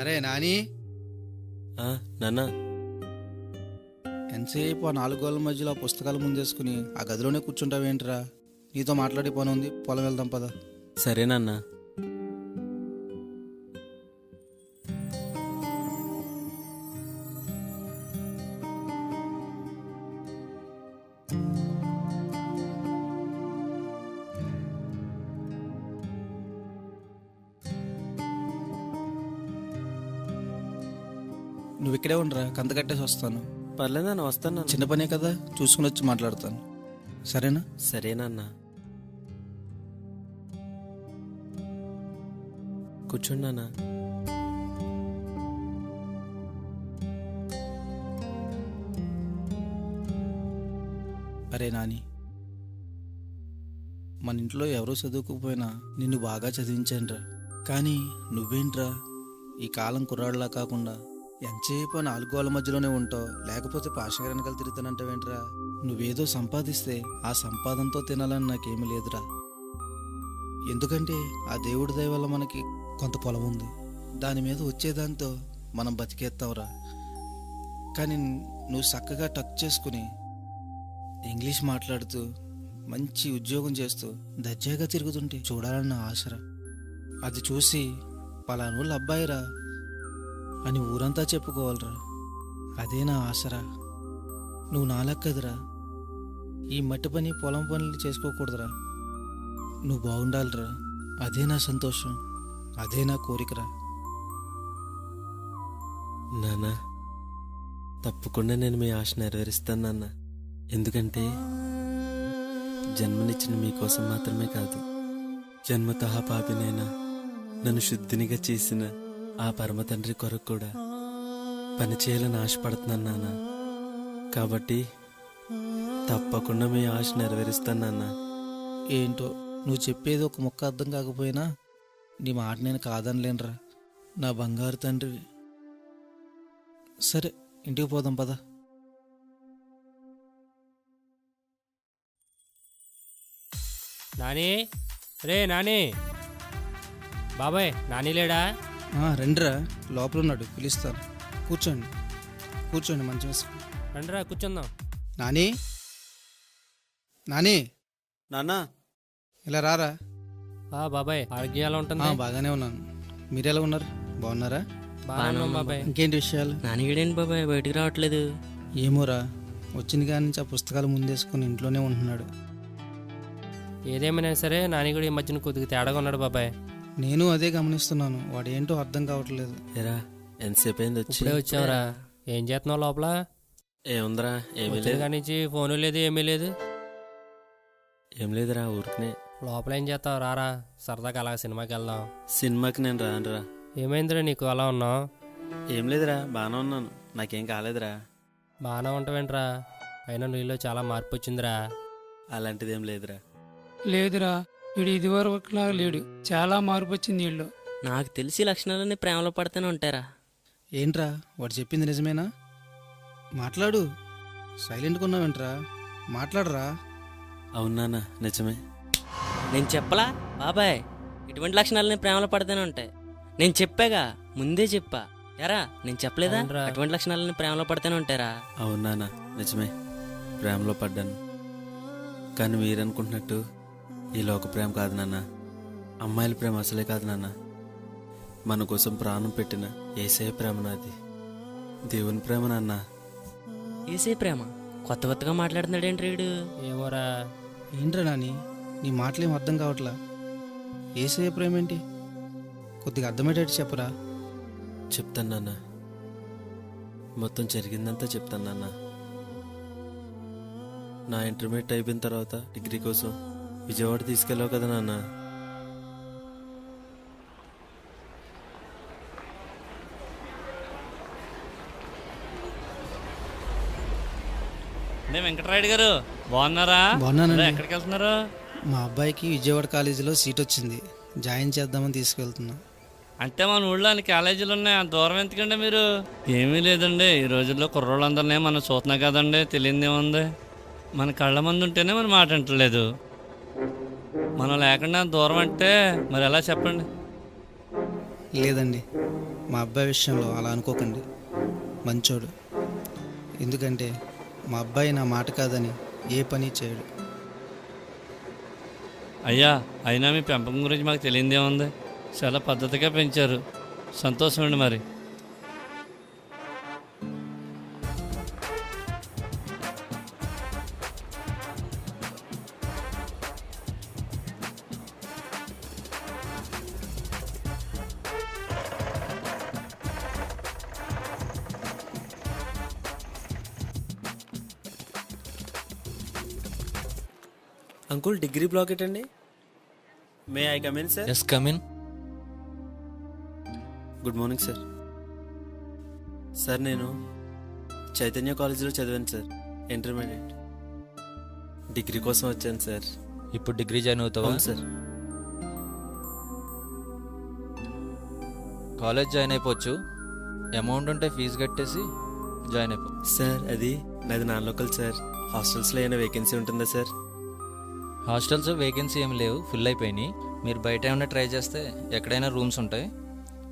అరే నాని, నాన్న ఎంతసేపు ఆ నాలుగు గోళ్ళ మధ్యలో ఆ పుస్తకాలు ముందేసుకుని ఆ గదిలోనే కూర్చుంటావేంట్రా? నీతో మాట్లాడే పని ఉంది, పొలం వెళ్దాం పద. సరే నాన్న. నువ్వు ఇక్కడే ఉండరా, కంత కట్టేసి వస్తాను. పర్లేదు నాన్న, వస్తాను నాన్న. చిన్న పనే కదా, చూసుకుని వచ్చి మాట్లాడతాను, సరేనా? సరే నాన్న. కూర్చోండి నాన్న. అరే నాని, మన ఇంట్లో ఎవరూ చదువుకోకపోయినా నిన్ను బాగా చదివించానురా. కానీ నువ్వేంట్రా ఈ కాలం కుర్రాడులా కాకుండా ఎంతసేపు నాలుగు గోళ్ళ మధ్యలోనే ఉంటావు, లేకపోతే పాషగారి వెనకాల తిరుగుతానంటావేంట్రా? నువ్వేదో సంపాదిస్తే ఆ సంపాదనతో తినాలని నాకేమీ లేదురా. ఎందుకంటే ఆ దేవుడి దయ వల్ల మనకి కొంత పొలం ఉంది, దాని మీద వచ్చేదాంతో మనం బతికేస్తావురా. కానీ నువ్వు చక్కగా టక్ చేసుకుని ఇంగ్లీష్ మాట్లాడుతూ మంచి ఉద్యోగం చేస్తూ దర్జాగా తిరుగుతుంటే చూడాలన్న ఆశరా. అది చూసి పలానోళ్ళ అబ్బాయిరా అని ఊరంతా చెప్పుకోవాలరా. అదే నా ఆశరా. నువ్వు నాలక్కదురా, ఈ మట్టి పని పొలం పనులు చేసుకోకూడదురా. నువ్వు బాగుండాలిరా, అదే నా సంతోషం, అదే నా కోరికరా. నాన్న, తప్పకుండా నేను మీ ఆశ నెరవేరుస్తాను నాన్న. ఎందుకంటే జన్మనిచ్చిన మీకోసం మాత్రమే కాదు, జన్మతః పాపినైనా నన్ను శుద్ధినిగా చేసిన ఆ పరమ తండ్రి కొరకు కూడా పని చేయాలని ఆశపడుతున్నాను నాన్న. కాబట్టి తప్పకుండా మీ ఆశ నెరవేరుస్తాను నాన్న. ఏంటో నువ్వు చెప్పేది ఒక ముక్క అర్థం కాకపోయినా నీ మాట నేను కాదనలేనురా, నా బంగారు తండ్రి. సరే, ఇంటికి పోదాం పద. నాని, రే నాని, బాబాయ్ నాని లేడా? రండిరా, లోపల ఉన్నాడు, పిలుస్తాను. కూర్చోండి కూర్చోండి, మంచి వేసుకోండి. రండిరా కూర్చుందాం. నాని, నాని, నాన్న, ఇలా రారా. బాబాయ్ ఆరోగ్యం ఎలా ఉంటుంది? బాగానే ఉన్నాను, మీరెలా ఉన్నారు? బాగున్నారా? బాగున్నాం బాబాయ్. ఇంకేంటి విషయాలు? నాన్నగడేంటి బాబాయ్ బయటికి రావట్లేదు? ఏమోరా, వచ్చిన కాడి నుంచి ఆ పుస్తకాలు ముందేసుకుని ఇంట్లోనే ఉంటున్నాడు. ఏదేమైనా సరే నాని కూడా ఈ మధ్యన కొద్దిగా తేడాగా ఉన్నాడు బాబాయ్. నేను అదే గమనిస్తున్నాను, వాడు ఏంటో అర్థం కావట్లేదు. ఎరా ఎంతసేపు అయింది వచ్చి? ఇప్పుడే వచ్చావురా. ఏం చేస్తున్నావు లోపల? ఏముందిరా, ఏమీ వచ్చిన లేదు. కాడి నుంచి ఫోను లేదు, ఏమీ లేదు. ఏం లేదురా, ఊరికనే. లోపల ఏం చేస్తావు? రారా, సరదాగా అలా సినిమాకి వెళ్దాం. సినిమాకి నేను రానురా. ఏమైందిరా నీకు అలా ఉన్నావు? ఏం లేదురా, బాగానే ఉన్నాను, నాకేం కాలేదురా. బాగానే ఉంటావేంట్రా? అయినా నీలో చాలా మార్పు వచ్చిందిరా. అలాంటిదేం లేదురా. లేదురా, వీడు ఇదివరకులా లేడు, చాలా మార్పు వచ్చింది వీళ్ళు. నాకు తెలిసి లక్షణాలన్నీ ప్రేమలో పడితేనే ఉంటారా? ఏంట్రా వాడు చెప్పింది నిజమేనా? మాట్లాడు, సైలెంట్గా ఉన్నావేంట్రా, మాట్లాడరా. అవునా, నిజమే. నేను చెప్పలా బాబాయ్, ఇటువంటి లక్షణాలన్నీ ప్రేమలో పడితేనే ఉంటాయి. నేను చెప్పాగా, ముందే చెప్పా. ఎరా నేను చెప్పలేదా? అవునరా. అటువంటి లక్షణాలన్నీ ప్రేమలో పడితేనే ఉంటారా? అవునా, నిజమే, ప్రేమలో పడ్డాను. కానీ మీరనుకుంటున్నట్టు ఈ లోక ప్రేమ కాదు నాన్న. అమ్మాయిల ప్రేమ అసలే కాదు నాన్న. మన కోసం ప్రాణం పెట్టిన యేసయ్య ప్రేమ నాది, దేవుని ప్రేమ నాన్న. ఏసే ప్రేమ? కొత్త కొత్తగా మాట్లాడుతున్నాడేంటి రీడు? ఏమోరా. ఏంట్రా నాని, నీ మాటలేం అర్థం కావట్లా. ఏసయ్య ప్రేమ ఏంటి? కొద్దిగా అర్థమయ్యేటట్టు చెప్పరా. చెప్తాను నాన్న, మొత్తం జరిగిందంతా చెప్తాను నాన్న. నా ఇంటర్మీడియట్ అయిపోయిన తర్వాత డిగ్రీ కోసం విజయవాడ తీసుకెళ్ళావు కదా నాన్న. వెంకటరాయుడు గారు బాగున్నారా? బాగున్నానండి. ఎక్కడికి వెళ్తున్నారు? మా అబ్బాయికి విజయవాడ కాలేజీలో సీట్ వచ్చింది, జాయిన్ చేద్దామని తీసుకెళ్తున్నా. అంటే మన ఊళ్ళో అన్ని కాలేజీలు ఉన్నాయి, అంత దూరం ఎందుకండి మీరు? ఏమీ లేదండి, ఈ రోజుల్లో కుర్రోళ్ళందరినీ మనం చూస్తున్నాం కదండి, తెలియదు ఏముంది. మన కళ్ళ మంది ఉంటేనే మనం మాట అంటలేదు, మనం లేకుండా దూరం అంటే మరి ఎలా చెప్పండి? లేదండి, మా అబ్బాయి విషయంలో అలా అనుకోకండి. మంచోడు. ఎందుకంటే మా అబ్బాయి నా మాట కాదని ఏ పని చేయడు. అయ్యా, అయినా మీ పెంపకం గురించి మాకు తెలియదేముంది. చాలా పద్ధతిగా పెంచారు. సంతోషం అండి మరి. అంకుల్ డిగ్రీ బ్లాక్ ఏంటండి? May I come in sir? Yes come in. Good morning sir. Sir నేను చైతన్య కాలేజీలో చదివాను సార్, ఇంటర్మీడియట్. డిగ్రీ కోసం వచ్చాను సార్. ఇప్పుడు డిగ్రీ జాయిన్ అవుతావా? అవును సార్. కాలేజ్ జాయిన్ అయిపోవచ్చు. అమౌంట్ ఉంటే ఫీజు కట్టేసి జాయిన్ అయిపో. సార్ అది నాది నాన్ లోకల్ సార్. హాస్టల్స్లో ఏమైనా వేకెన్సీ ఉంటుందా సార్? హాస్టల్స్ వేకెన్సీ ఏమి లేవు, ఫుల్ అయిపోయినాయి. మీరు బయట ఏమైనా ట్రై చేస్తే ఎక్కడైనా రూమ్స్ ఉంటాయి.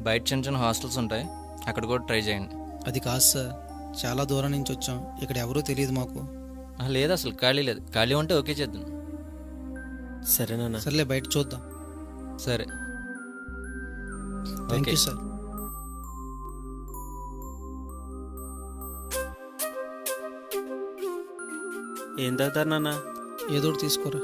బయట చిన్న చిన్న హాస్టల్స్ ఉంటాయి, అక్కడ కూడా ట్రై చేయండి. అది కాదు సార్, చాలా దూరం నుంచి వచ్చాం. ఇక్కడ ఎవరూ తెలియదు మాకు. లేదు అసలు ఖాళీ లేదు. ఖాళీ ఉంటే ఓకే చేద్దాం. సరేనా? సర్లే, బయట చూద్దాం. సరే, థ్యాంక్ ఓకే. You sir. ఏం తాగుతారు నాన్న? ఏదో ఒకటి తీసుకోరా.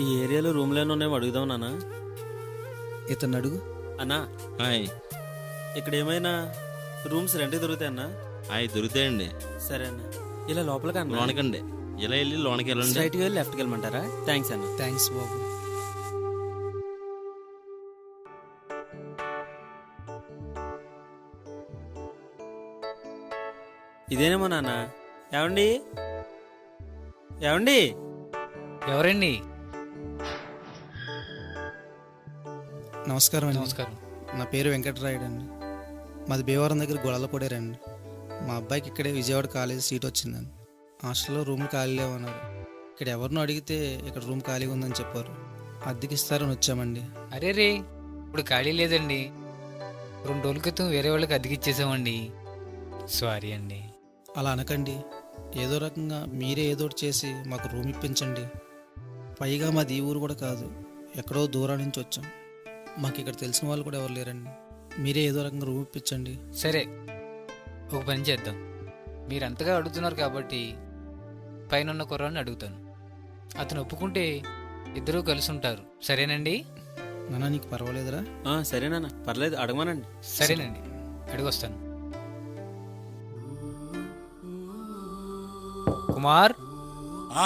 ఈ ఏరియాలో రూమ్లోనే ఉన్నాయో అడుగుదాం నాన్న. ఇతను అడుగు. అన్నా, హాయ్. ఇక్కడ ఏమైనా రూమ్స్ రెంట్కి దొరుకుతాయి అన్నా? హాయ్, దొరుకుతాయండి. సరే అన్న. ఇలా లోపలికి అన్న లోనకండి. ఇలా వెళ్ళి లోనకి వెళ్ళండి. స్ట్రైట్కి వెళ్ళి లెఫ్ట్కి వెళ్ళమంటారా? థ్యాంక్స్ అన్న. థ్యాంక్స్ బాబు. ఇదేనేమో నాన్న. ఏమండి ఏమండి? ఎవరండి? నమస్కారం అండి. నమస్కారం. నా పేరు వెంకటరాయుడు అండి. మాది భీమవరం దగ్గర గొడవలపూడేరండి. మా అబ్బాయికి ఇక్కడే విజయవాడ కాలేజీ సీట్ వచ్చిందండి. హాస్టల్లో రూమ్లు ఖాళీ లేవన్నారు. ఇక్కడ ఎవరినో అడిగితే ఇక్కడ రూమ్ ఖాళీగా ఉందని చెప్పారు. అద్దెకి ఇస్తారని వచ్చామండి. అరే రే, ఇప్పుడు ఖాళీ లేదండి. 2 రోజుల క్రితం వేరే వాళ్ళకి అద్దెకిచ్చేసామండి. సారీ అండి. అలా అనకండి. ఏదో రకంగా మీరే ఏదో ఒకటి చేసి మాకు రూమ్ ఇప్పించండి. పైగా మాది ఈ ఊరు కూడా కాదు, ఎక్కడో దూరం నుంచి వచ్చాం. మాకు ఇక్కడ తెలిసిన వాళ్ళు కూడా ఎవరు లేరండి. మీరే ఏదో రకంగా రూమ్ ఇప్పించండి. సరే, ఒక పని చేద్దాం. మీరు అంతగా అడుగుతున్నారు కాబట్టి పైన ఉన్న కుర్రాన్ని అడుగుతాను. అతను ఒప్పుకుంటే ఇద్దరూ కలిసి ఉంటారు. సరేనండి? నాన్న, నీకు పర్వాలేదురా? సరేనా, పర్లేదు, అడగమనండి. సరేనండి, అడిగొస్తాను. కుమార్.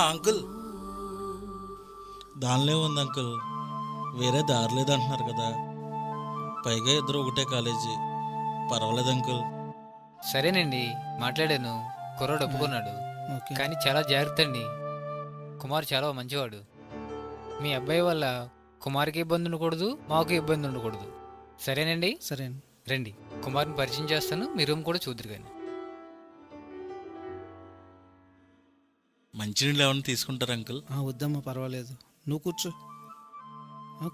అంకుల్, దానిలో ఉంది అంకుల్. వేరే దారి లేదు అంటున్నారు కదా. పైగా ఇద్దరు ఒకటే కాలేజీ. పర్వాలేదు అంకుల్. సరేనండి, మాట్లాడాను. కుర్రాడు ఒప్పుకున్నాడు. ఓకే. కానీ చాలా జాగ్రత్త అండి. కుమార్ చాలా మంచివాడు. మీ అబ్బాయి వల్ల కుమార్కి ఇబ్బంది ఉండకూడదు, మాకు ఇబ్బంది ఉండకూడదు. సరేనండి? సరే అండి. రండి, కుమార్ని పరిచయం చేస్తాను. మీ రూమ్ కూడా చూద్దరు కానీ. మంచినీళ్ళు ఏమైనా తీసుకుంటారు అంకుల్? వద్దమ్మా, పర్వాలేదు. నువ్వు కూర్చో.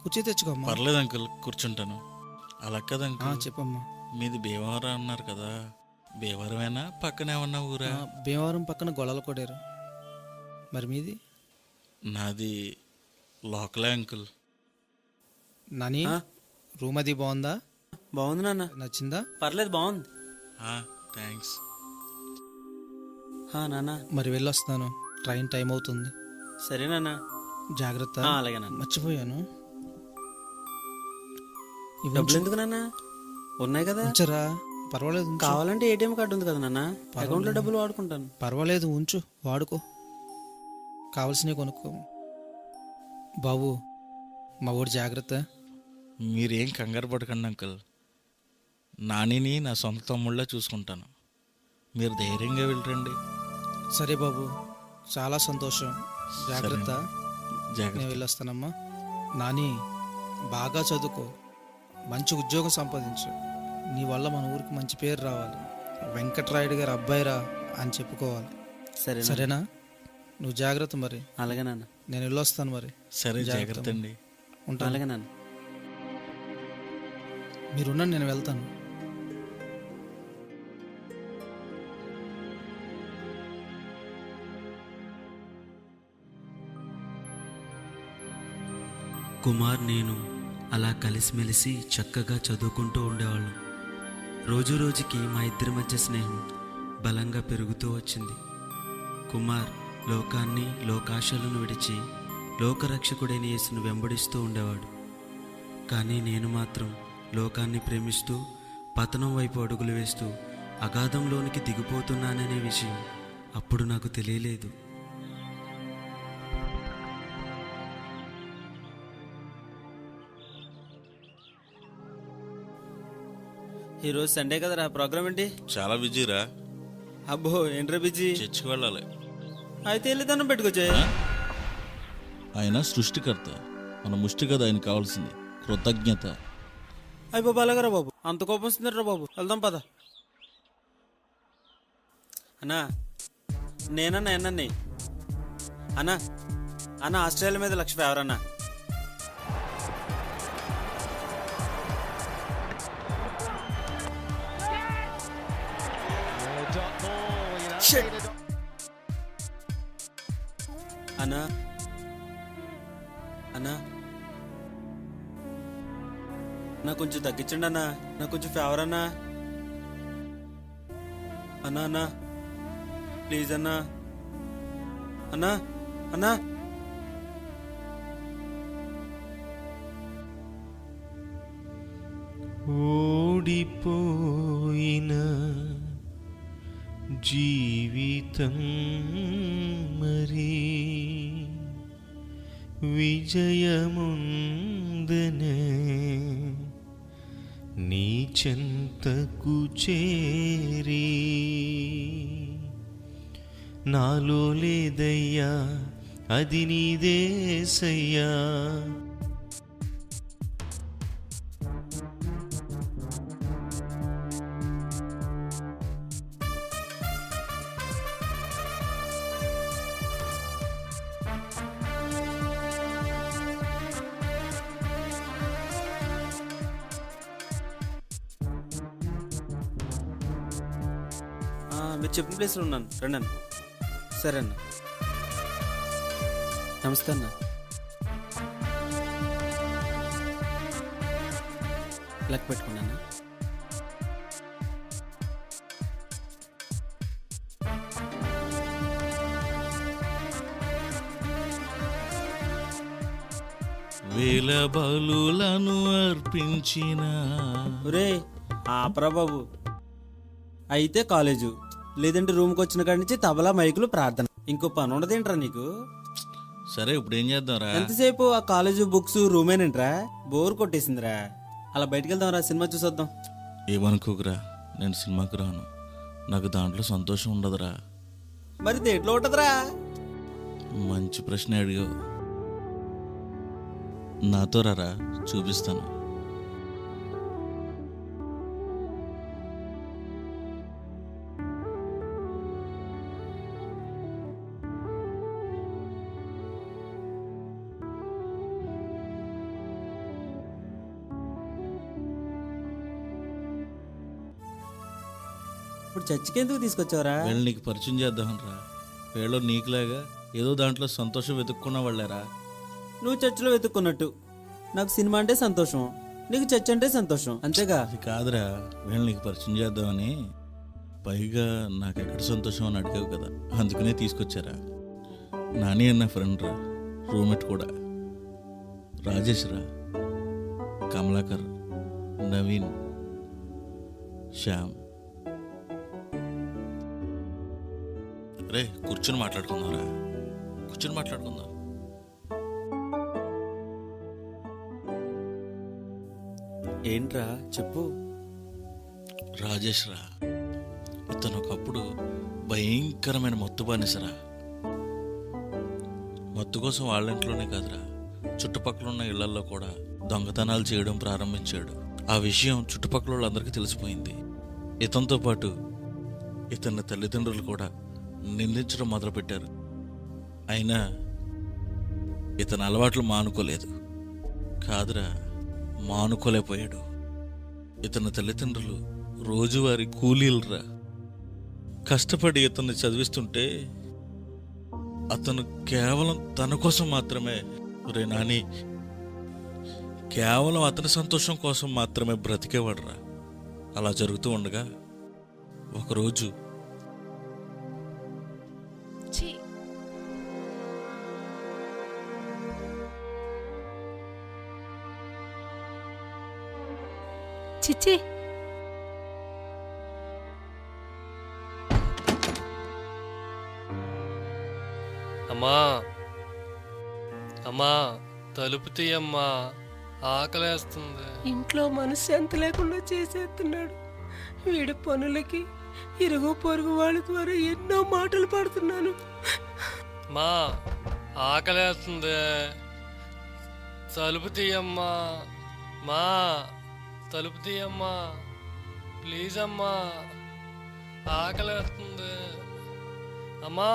కూర్చో, తెచ్చుకోమ్మా. పర్లేదు అంకుల్, కూర్చుంటాను. అలా కదా అంకుల్, చెప్పమ్మా. మీది భీమవరం అన్నారు కదా. భీమవరమేనా, పక్కన ఏమన్నా ఊరా? భీమవరం పక్కన గొడవలు కొడారు. మరి మీది? నాది లోకలే అంకుల్. నాని, రూమ్ అది బాగుందా? బాగుంది నాన్న. నచ్చిందా? పర్లేదు, బాగుంది. థ్యాంక్స్. నాన్న. మరి వెళ్ళొస్తాను, ట్రైన్ టైం అవుతుంది. సరే నాన్న, జాగ్రత్త. అలాగే నాన్న. మర్చిపోయాను. డబ్బులు ఎందుకు నాన్న? ఉన్నాయి కదా. ఉంచరా, పర్వాలేదు. ఉంచు. కావాలంటే ఏటీఎం కార్డు ఉంది కదా నాన్న, అకౌంట్లో డబ్బులు వాడుకుంటాను. పర్వాలేదు, ఉంచు, వాడుకో. కావలసినవి కొనుక్కో. బాబు, మా ఊరు జాగ్రత్త. మీరేం కంగారు పడకండి అంకుల్. నానిని నా సొంత తమ్ముళ్ళ చూసుకుంటాను. మీరు ధైర్యంగా వెళ్ళండి. సరే బాబు, చాలా సంతోషం. జాగ్రత్త. జాగ్రత్త. నేను వెళ్ళొస్తానమ్మా. నాని, బాగా చదువుకో, మంచి ఉద్యోగం సంపాదించు. నీ వల్ల మన ఊరికి మంచి పేరు రావాలి. వెంకటరాయుడు గారు అబ్బాయిరా అని చెప్పుకోవాలి. సరే, సరేనా? నువ్వు జాగ్రత్త మరి. అలాగే నాన్న. నేను వెళ్ళొస్తాను మరి. సరే జాగ్రత్త. జాగ్రత్త అండి. ఉంటాను. అలాగే నాన్న. మీరున్నాను, నేను వెళ్తాను. కుమార్ నేను అలా కలిసిమెలిసి చక్కగా చదువుకుంటూ ఉండేవాళ్ళం. రోజు రోజుకి మా ఇద్దరి మధ్య స్నేహం బలంగా పెరుగుతూ వచ్చింది. కుమార్ లోకాన్ని, లోకాశలను విడిచి లోకరక్షకుడైన యేసును వెంబడిస్తూ ఉండేవాడు. కానీ నేను మాత్రం లోకాన్ని ప్రేమిస్తూ పతనం వైపు అడుగులు వేస్తూ అగాధంలోనికి దిగిపోతున్నాననే విషయం అప్పుడు నాకు తెలియలేదు. ఈరోజు సండే కదరా, ప్రోగ్రామ్ ఏంటి? చాలా బిజీరా. అబ్బో ఏంట్రా బిజీ? చర్చికి వెళ్ళాలి. అయితే వెళ్ళి దండం పెట్టుకోచ్చే. ఆయన సృష్టికర్త, మన ముష్టి కదా ఆయన కావాల్సింది, కృతజ్ఞత. అయ్యి బాబు అలాగరా బాబు, అంత కోపం వస్తుందరా బాబు. వెళ్దాం పద. అన్నా నేనన్నా ఎన్నన్ని అన్నా అన్న ఆస్ట్రేలియా మీద 1,00,000 ఎవరన్నా? అన్నా అన్నా నా కొంచెం తగ్గించండి అన్నా, నాకు కొంచెం ఫేవర్ అన్నా. అన్నా అన్నా ప్లీజ్ అన్నా. అన్నా అన్నా ఓడిపోయిన జీవితం మరి విజయముందనే నీ చెంతకు చేరి నాలో లేదయ్యా అది నీదేసయ్యా. మీరు చెప్పిన ప్లేస్లో ఉన్నాను, రండి అన్న. సరే అన్న. నమస్తే అన్న. లెక్క పెట్టుకోండి అన్న. వేల బలులను అర్పించిన ఒరే ఆపరా బాబు. అయితే కాలేజు, లేదంటే రూమ్కి వచ్చిన కాడి నుంచి తబలా మైకులు ప్రార్థన, ఇంకో పని ఉండదేంట్రా నీకు? సరే ఇప్పుడు ఏం చేద్దాంరా? ఎంతసేపు ఆ కాలేజు బుక్స్ రూమేనేంట్రా? బోర్ కొట్టేసిందిరా. అలా బయటికి వెళ్దాం రా, సినిమా చూసొద్దాం. ఏమనుకోకురా, నేను సినిమాకి రాను, నాకు దాంట్లో సంతోషం ఉండదురా. మరి దేంట్లో ఉంటదిరా? మంచి ప్రశ్న అడిగావు. నాతో రారా, చూపిస్తాను. ఇప్పుడు చర్చికి ఎందుకు తీసుకొచ్చావరా? వీళ్ళు నీకు పరిచయం చేద్దామనరా. వీళ్ళు నీకులాగా ఏదో దాంట్లో సంతోషం వెతుక్కున్న వాళ్ళేరా. నువ్వు చర్చిలో వెతుక్కున్నట్టు నాకు సినిమా అంటే సంతోషం, నీకు చర్చ్ అంటే సంతోషం, అంతేగా? అది కాదురా, వీళ్ళు నీకు పరిచయం చేద్దామని. పైగా నాకు ఎక్కడ సంతోషం అని అడిగావు కదా, అందుకనే తీసుకొచ్చారా. నాని అన్న ఫ్రెండ్ రా, రూమ్మేట్ కూడా. రాజేష్ రా, కమలాకర్, నవీన్, శ్యామ్. రే కూర్చొని మాట్లాడుకుందాంరా, కూర్చొని మాట్లాడుకుందాం. ఏంట్రా చెప్పు. రాజేష్ రా, ఇతను ఒకప్పుడు భయంకరమైన మత్తు బానిసరా. మత్తు కోసం వాళ్ళ ఇంట్లోనే కాదురా, చుట్టుపక్కల ఉన్న ఇళ్లల్లో కూడా దొంగతనాలు చేయడం ప్రారంభించాడు. ఆ విషయం చుట్టుపక్కల వాళ్ళందరికీ తెలిసిపోయింది. ఇతనితో పాటు ఇతని తల్లిదండ్రులు కూడా నిందించడం మొదలుపెట్టారు. అయినా ఇతని అలవాట్లు మానుకోలేదు. కాదురా, మానుకోలేకపోయాడు. ఇతని తల్లిదండ్రులు రోజువారీ కూలీలరా. కష్టపడి ఇతన్ని చదివిస్తుంటే అతను కేవలం తన కోసం మాత్రమే, రే నాని, కేవలం అతని సంతోషం కోసం మాత్రమే బ్రతికేవాడురా. అలా జరుగుతూ ఉండగా ఒకరోజు చిచ్చి అమ్మా అమ్మా, తలుపు తీయమ్మా, ఆకలేస్తుంది. ఇంట్లో మనశ్శాంతి లేకుండా చేసేస్తున్నాడు. వీడి పనులకి ఇరుగు పొరుగు వాళ్ళ ద్వారా ఎన్నో మాటలు పడుతున్నాను. మా ఆకలేస్తుంది, తలుపు తీయమ్మా. మా తలుపు తీయమ్మా, ప్లీజ్ అమ్మా, ఆకలేస్తుంది. అమ్మా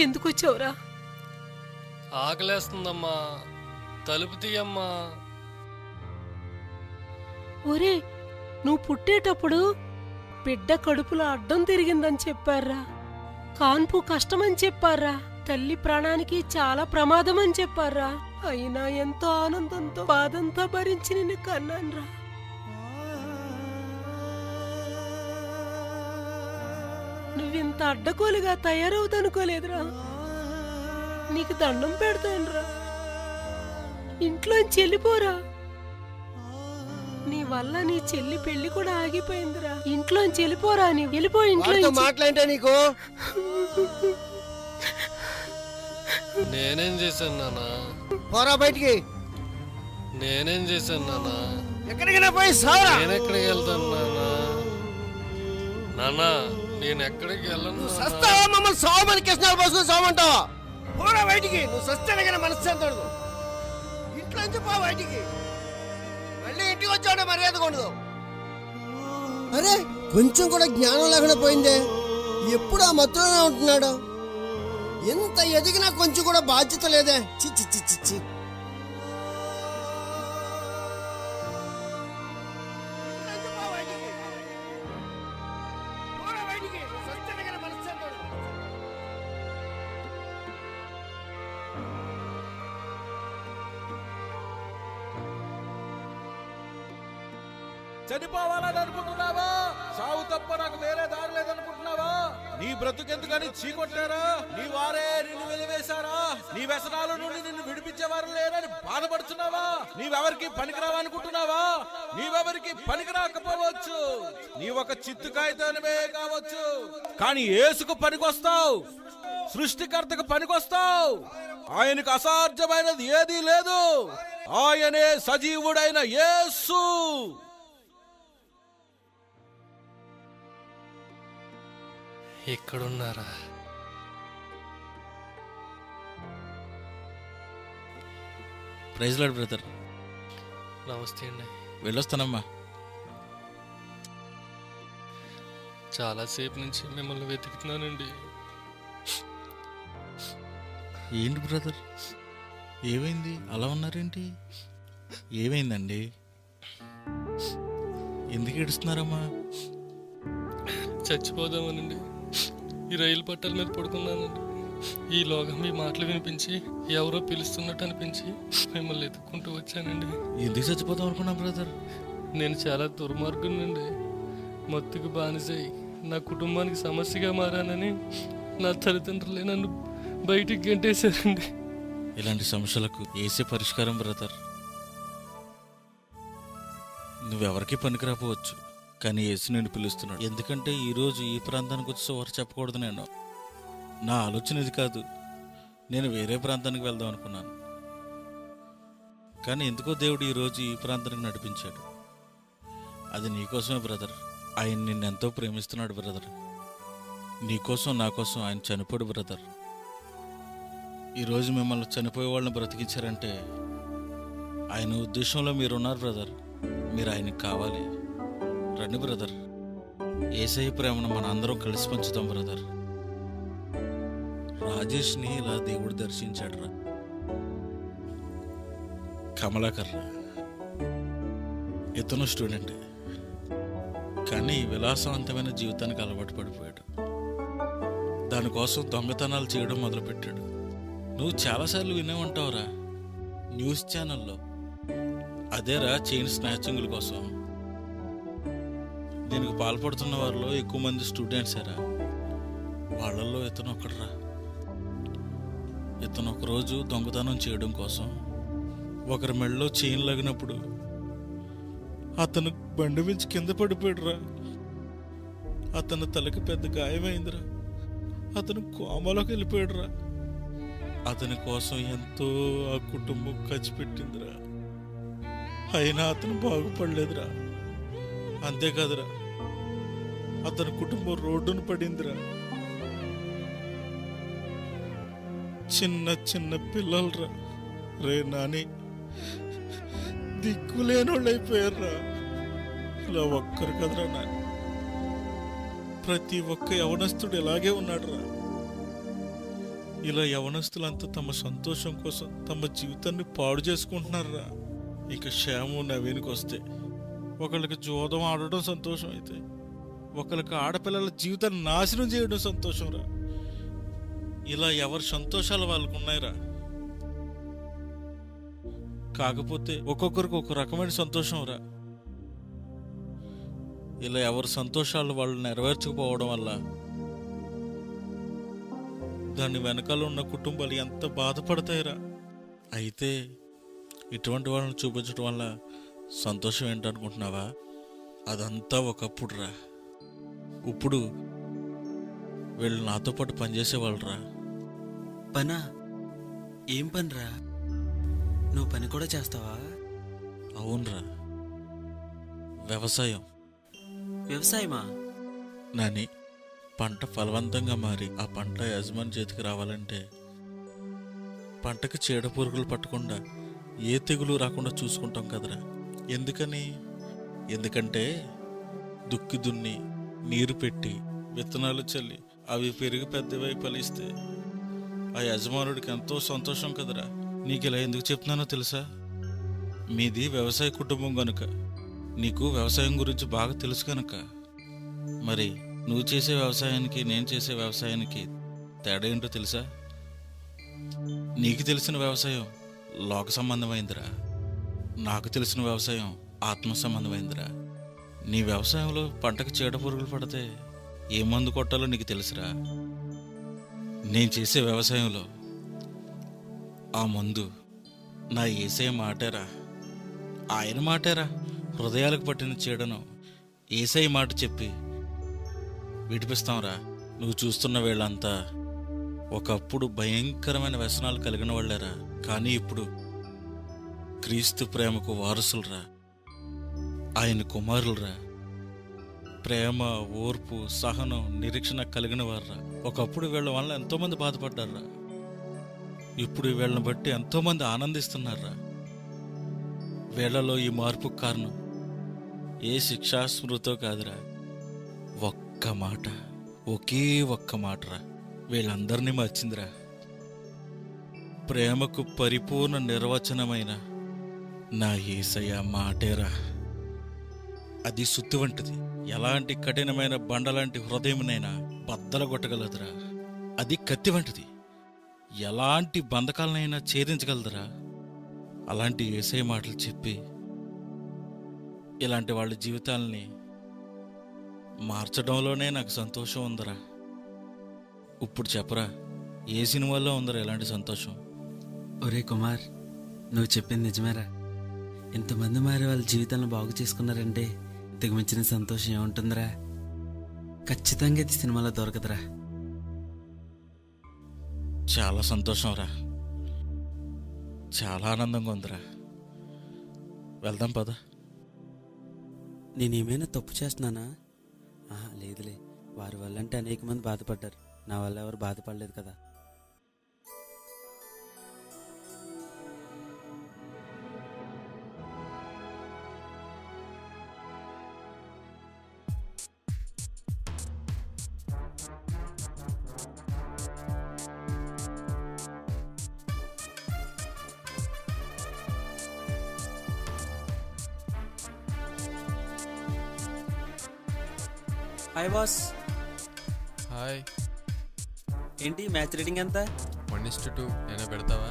ఎందుకు వచ్చావురా? ఆకలేస్తుందమ్మా, తలుపు తీయమ్మా. ఒరే, నువ్వు పుట్టేటప్పుడు బిడ్డ కడుపులో అడ్డం తిరిగిందని చెప్పారా? కాన్పు కష్టమని చెప్పారా? తల్లి ప్రాణానికి చాలా ప్రమాదం అని చెప్పారా? అయినా ఎంతో ఆనందంతో బాధంతా భరించి నిన్ను కన్నాన్రా. నువ్వింత అడ్డగోలుగా తయారవుదనుకోలేదురా. నీకు దండం పెడతానురా, ఇంట్లోంచి వెళ్ళిపోరా. నీ వల్ల నీ చెల్లి పెళ్లి కూడా ఆగిపోయిందిరా. ఇంట్లోంచి వెళ్ళిపోరా, నీ వెళ్ళిపో. ఇంట్లో మాట్లాంటే నీకు నేనేం చేశాను నాన్నా? పోరా బయటికి. నేనేం చేశాను నాన్నా? ఎక్కడికైనా పోయి సావరా. నేను ఎక్కడికి వెళ్తాను నాన్నా? నాన్నా, నేను ఎక్కడికి వెళ్ళను. సస్తావా? మమ్మల్ని సావమని కిష్ణాలు పోసుకుని సావమంటావా? పోరా బయటికి. నువ్వు సస్తేనే మనశ్శాంతి ఉండదు. ఇంట్లోంచి పో బయటికి. మళ్ళీ ఇంటికి వచ్చాడు మర్యాద ఉండదు. అరే, కొంచెం కూడా జ్ఞానం లేకుండా పోయిందే. ఎప్పుడు ఆ మత్తులోనే ఉంటున్నాడు. ఎంత ఎదిగినా కొంచెం కూడా బాధ్యత లేదే. చిచ్చి చిచ్చి చి. చనిపోవాలని అనుకుంటున్నావా? సావు తప్ప నాకు వేరే దారి లేదనుకుంటున్నావా? నీ బ్రతుకెందుకని చీకొట్టారా? నీ వారే నిన్ను వెలివేశారా? నీ వ్యసనాల నుండి నిన్ను విడిపించేవారు లేరని బాధపడుతున్నావా? నీవెవరికి పనికిరావనుకుంటున్నావా? నీవెవరికి పనికిరాకపోవచ్చు. నీ ఒక చిత్తు కాగితమే కావచ్చు, కానీ యేసుకు పనికొస్తావు. సృష్టికర్తకు పనికొస్తావు. ఆయనకు అసాధ్యమైనది ఏదీ లేదు. ఆయనే సజీవుడైన యేసు. ఇక్కడున్నారా? Praise lord brother. నమస్తే అండి. వెళ్ళొస్తానమ్మా. చాలాసేపు నుంచి మిమ్మల్ని వెతుకుతున్నానండి. ఏంటి బ్రదర్, ఏమైంది? అలా ఉన్నారేంటి? ఏమైందండి? ఎందుకు ఏడుస్తున్నారమ్మా? చచ్చిపోదామనండి. ఈ రైలు పట్టాల మీద పడుకున్నానండి. ఈలోగా మీ మాటలు వినిపించి ఎవరో పిలుస్తున్నట్టు అనిపించి మిమ్మల్ని ఎత్తుక్కుంటూ వచ్చానండి. ఎందుకు చచ్చిపోదాం అనుకున్నా బ్రదర్? నేను చాలా దుర్మార్గునండి. మత్తుకు బానిసై నా కుటుంబానికి సమస్యగా మారానని నా తల్లిదండ్రులే నన్ను బయటికి గెంటేశారండి. ఇలాంటి సమస్యలకు ఏసే పరిష్కారం బ్రదర్. నువ్వెవరికి పనికిరాపోవచ్చు, కానీ యేసు నేను పిలుస్తున్నాడు. ఎందుకంటే ఈరోజు ఈ ప్రాంతానికి వచ్చి సువార్త చెప్పకూడదు. నేను నా ఆలోచన ఇది కాదు. నేను వేరే ప్రాంతానికి వెళ్దాం అనుకున్నాను, కానీ ఎందుకో దేవుడు ఈరోజు ఈ ప్రాంతానికి నడిపించాడు. అది నీకోసమే బ్రదర్. ఆయన నిన్నెంతో ప్రేమిస్తున్నాడు బ్రదర్. నీకోసం నా కోసం ఆయన చనిపోడు బ్రదర్. ఈరోజు మిమ్మల్ని చనిపోయే వాళ్ళని బ్రతికించారంటే ఆయన ఉద్దేశంలో మీరున్నారు బ్రదర్. మీరు ఆయనకి కావాలి. రండి బ్రదర్, యేసయ్య ప్రేమను మన అందరం కలిసి పంచుతాం బ్రదర్. రాజేష్ని ఇలా దేవుడు దర్శించాడు రా. కమలాకర్ రా. ఇతను స్టూడెంటే, కానీ విలాసవంతమైన జీవితానికి అలవాటు పడిపోయాడు. దానికోసం దొంగతనాలు చేయడం మొదలుపెట్టాడు. నువ్వు చాలాసార్లు వినే ఉంటావురా న్యూస్ ఛానల్లో. అదేరా చైన్ స్నాచింగ్ల కోసం. దీనికి పాల్పడుతున్న వారిలో ఎక్కువ మంది స్టూడెంట్సేరా. వాళ్ళల్లో ఇతను ఒకడురా. ఇతను ఒకరోజు దొంగతనం చేయడం కోసం ఒకరి మెడలో చైన్ లాగినప్పుడు అతను బండి మించి కింద పడిపోయాడురా. అతని తలకి పెద్ద గాయమైందిరా. అతను కోమలోకి వెళ్ళిపోయాడురా. అతని కోసం ఎంతో ఆ కుటుంబం ఖర్చు పెట్టిందిరా. అయినా అతను బాగుపడలేదురా. అంతేకాదురా, అతని కుటుంబం రోడ్డును పడిందిరా. చిన్న చిన్న పిల్లలరా. రే నాని, దిక్కులేనోళ్ళు అయిపోయారురా. ఇలా ఒక్కరు కదరా నాని, ప్రతి ఒక్క యవనస్తుడు ఇలాగే ఉన్నాడురా. ఇలా యవనస్తులంతా తమ సంతోషం కోసం తమ జీవితాన్ని పాడు చేసుకుంటున్నారా. ఇక శ్యాము నవీన్కి వస్తే ఒకళ్ళకి జోదం ఆడడం సంతోషం అయితే ఒకళ్ళకి ఆడపిల్లల జీవితాన్ని నాశనం చేయడం సంతోషం రా. ఇలా ఎవరి సంతోషాలు వాళ్ళకు ఉన్నాయిరా. కాకపోతే ఒక్కొక్కరికి ఒక రకమైన సంతోషం రా. ఇలా ఎవరి సంతోషాలు వాళ్ళు నెరవేర్చకపోవడం వల్ల దాని వెనకాల ఉన్న కుటుంబాలు ఎంత బాధపడతాయిరా. అయితే ఇటువంటి వాళ్ళని చూపించడం వల్ల సంతోషం ఏంటనుకుంటున్నావా? అదంతా ఒకప్పుడు రా. ఇప్పుడు వీళ్ళు నాతో పాటు పనిచేసేవాళ్ళరా. పనా? ఏం పనిరా? నువ్వు పని కూడా చేస్తావా? అవునరా, వ్యవసాయం. వ్యవసాయమా? నాని, పంట ఫలవంతంగా మారి ఆ పంట యజమాని చేతికి రావాలంటే పంటకి చీడ పురుగులు పట్టకుండా ఏ తెగులు రాకుండా చూసుకుంటాం కదరా. ఎందుకంటే దుక్కి దున్ని నీరు పెట్టి విత్తనాలు చల్లి అవి పెరిగి పెద్దవై ఫలిస్తే ఆ యజమానుడికి ఎంతో సంతోషం కదరా. నీకు ఇలా ఎందుకు చెప్తున్నానో తెలుసా? మీది వ్యవసాయ కుటుంబం గనుక, నీకు వ్యవసాయం గురించి బాగా తెలుసు కనుక. మరి నువ్వు చేసే వ్యవసాయానికి నేను చేసే వ్యవసాయానికి తేడా ఏంటో తెలుసా? నీకు తెలిసిన వ్యవసాయం లోక సంబంధమైందిరా. నాకు తెలిసిన వ్యవసాయం ఆత్మ సంబంధమైందిరా. నీ వ్యవసాయంలో పంటకు చీడ పురుగులు పడితే ఏ మందు కొట్టాలో నీకు తెలుసురా. నేను చేసే వ్యవసాయంలో ఆ మందు నా యేసయ్య మాటేరా. ఆయన మాటేరా. హృదయాలకు పట్టిన చీడను యేసయ్య మాట చెప్పి విడిపిస్తాంరా. నువ్వు చూస్తున్న వీళ్ళంతా ఒకప్పుడు భయంకరమైన వ్యసనాలు కలిగిన వాళ్ళేరా. కానీ ఇప్పుడు క్రీస్తు ప్రేమకు వారసులరా. ఆయన కుమారులరా. ప్రేమ, ఓర్పు, సహనం, నిరీక్షణ కలిగిన వారురా. ఒకప్పుడు వీళ్ళ వల్ల ఎంతోమంది బాధపడ్డారా. ఇప్పుడు వీళ్ళని బట్టి ఎంతోమంది ఆనందిస్తున్నారా. వీళ్ళలో ఈ మార్పుకు కారణం ఏ శిక్షా స్మృతో కాదురా, ఒక్క మాట, ఒకే ఒక్క మాటరా వీళ్ళందరినీ మార్చిందిరా. ప్రేమకు పరిపూర్ణ నిర్వచనమైన నా యేసయ్య మాటేరా. అది సుత్తి వంటిది. ఎలాంటి కఠినమైన బండలాంటి హృదయమునైనా బద్దలగొట్టగలదురా. అది కత్తి వంటిది. ఎలాంటి బంధకాలనైనా ఛేదించగలదురా. అలాంటి యేసయ్య మాటలు చెప్పి ఇలాంటి వాళ్ళ జీవితాలని మార్చడంలోనే నాకు సంతోషం ఉందరా. ఇప్పుడు చెప్పరా, ఏ సినిమాలో ఉందరా ఇలాంటి సంతోషం? ఒరే కుమార్, నువ్వు చెప్పింది నిజమేరా. ఇంతమంది మారి వాళ్ళ జీవితాలను బాగు చేసుకున్నారంటే ఇంతకు మించిన సంతోషం ఏముంటుందిరా? ఖచ్చితంగా ఇది సినిమాలో దొరకదురా. చాలా సంతోషం రా. చాలా ఆనందంగా ఉందిరా. వెళ్దాం పద. నేనేమైనా తప్పు చేస్తున్నానా? లేదులే. వారి వల్ల అంటే అనేక మంది బాధపడ్డారు. నా వల్ల ఎవరు బాధపడలేదు కదా. Hi boss. హాయ్. ఏంటి మ్యాచ్ రేటింగ్ ఎంత? 1:2 ఏమైనా పెడతావా?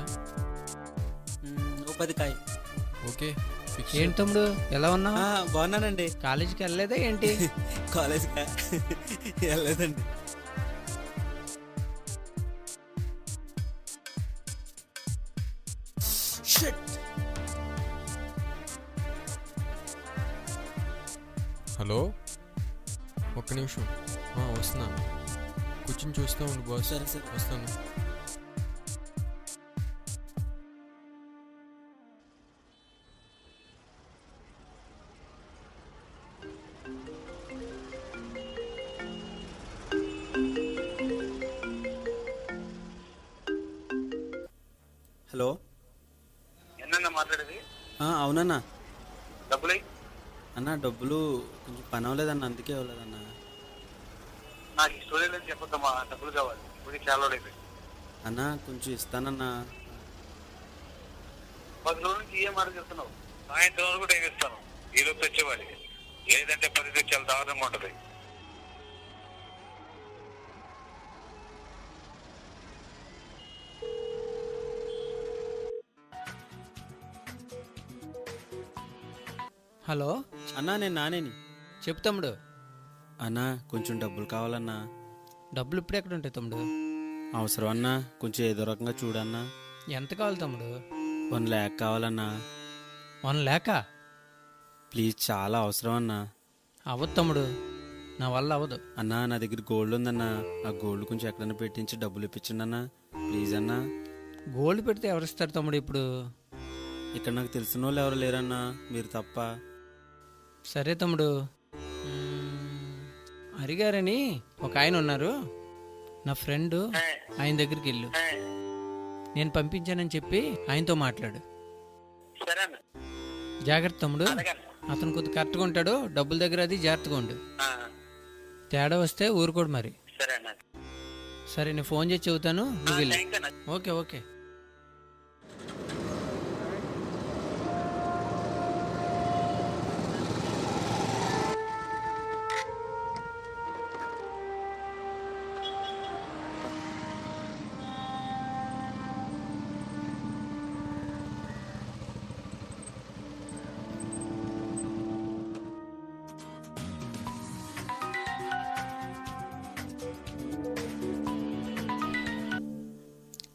ఓ 10 కాయ్. ఓకే. ఏంటి తమ్ముడు ఎలా ఉన్నావు? బాగున్నానండి. కాలేజీకి వెళ్ళలేదా ఏంటి? కాలేజ్కా వెళ్ళలేదండి. హలో, ఒక్క నిమిషం. వస్తున్నాను. కూర్చొని చూస్తూ ఉండు బాస్. సరే సరే వస్తాను. హలో. ఎన్నన్నా మాట్లాడేది? అవునన్నా. డబ్బులు అన్న డబ్బులు కొంచెం పని అవ్వలేదన్న, అందుకే అవ్వలేదన్న. నాకు ఈ స్టోరీ లేదు చెప్పొద్దమ్మా, డబ్బులు కావాలి. ఇప్పుడు చాలా అయిపోయి అన్న కొంచెం ఇస్తానన్నా. 10 రోజుల నుంచి ఏం మాట చెప్తున్నావు? సాయంత్రం వరకు టైం ఇస్తాను, ఈ రోజు తెచ్చేవాడి. లేదంటే పరిస్థితి చాలా దారుణంగా ఉంటుంది. హలో అన్నా, నేను నానేని. చెప్పు తమ్ముడు. అన్నా కొంచెం డబ్బులు కావాలన్నా. డబ్బులు ఇప్పుడు ఎక్కడ ఉంటాయి తమ్ముడు? అవసరం అన్నా, కొంచెం ఏదో రకంగా చూడన్నా. ఎంత కావాలి తమ్ముడు? 1 lakh కావాలన్నా. 1 lakh? ప్లీజ్, చాలా అవసరం అన్నా. అవ్వదు తమ్ముడు, నా వల్ల అవ్వదు. అన్నా నా దగ్గర గోల్డ్ ఉందన్నా, ఆ గోల్డ్ కొంచెం ఎక్కడైనా పెట్టించి డబ్బులు ఇప్పించండి అన్నా, ప్లీజ్ అన్నా. గోల్డ్ పెడితే ఎవరిస్తారు తమ్ముడు ఇప్పుడు? ఇక్కడ నాకు తెలిసిన వాళ్ళు ఎవరు లేరన్నా, మీరు తప్ప. సరే తమ్ముడు, హరిగారని ఒక ఆయన ఉన్నారు, నా ఫ్రెండ్. ఆయన దగ్గరికి వెళ్ళు, నేను పంపించానని చెప్పి ఆయనతో మాట్లాడు. జాగ్రత్త తమ్ముడు, అతను కొద్దిగా కరెక్ట్గా ఉంటాడు. డబ్బుల దగ్గర అది జాగ్రత్తగా ఉండు. తేడా వస్తే ఊరుకోడు మరి. సరే, నేను ఫోన్ చేసి చెబుతాను, నువ్వు వెళ్ళు. Okay okay.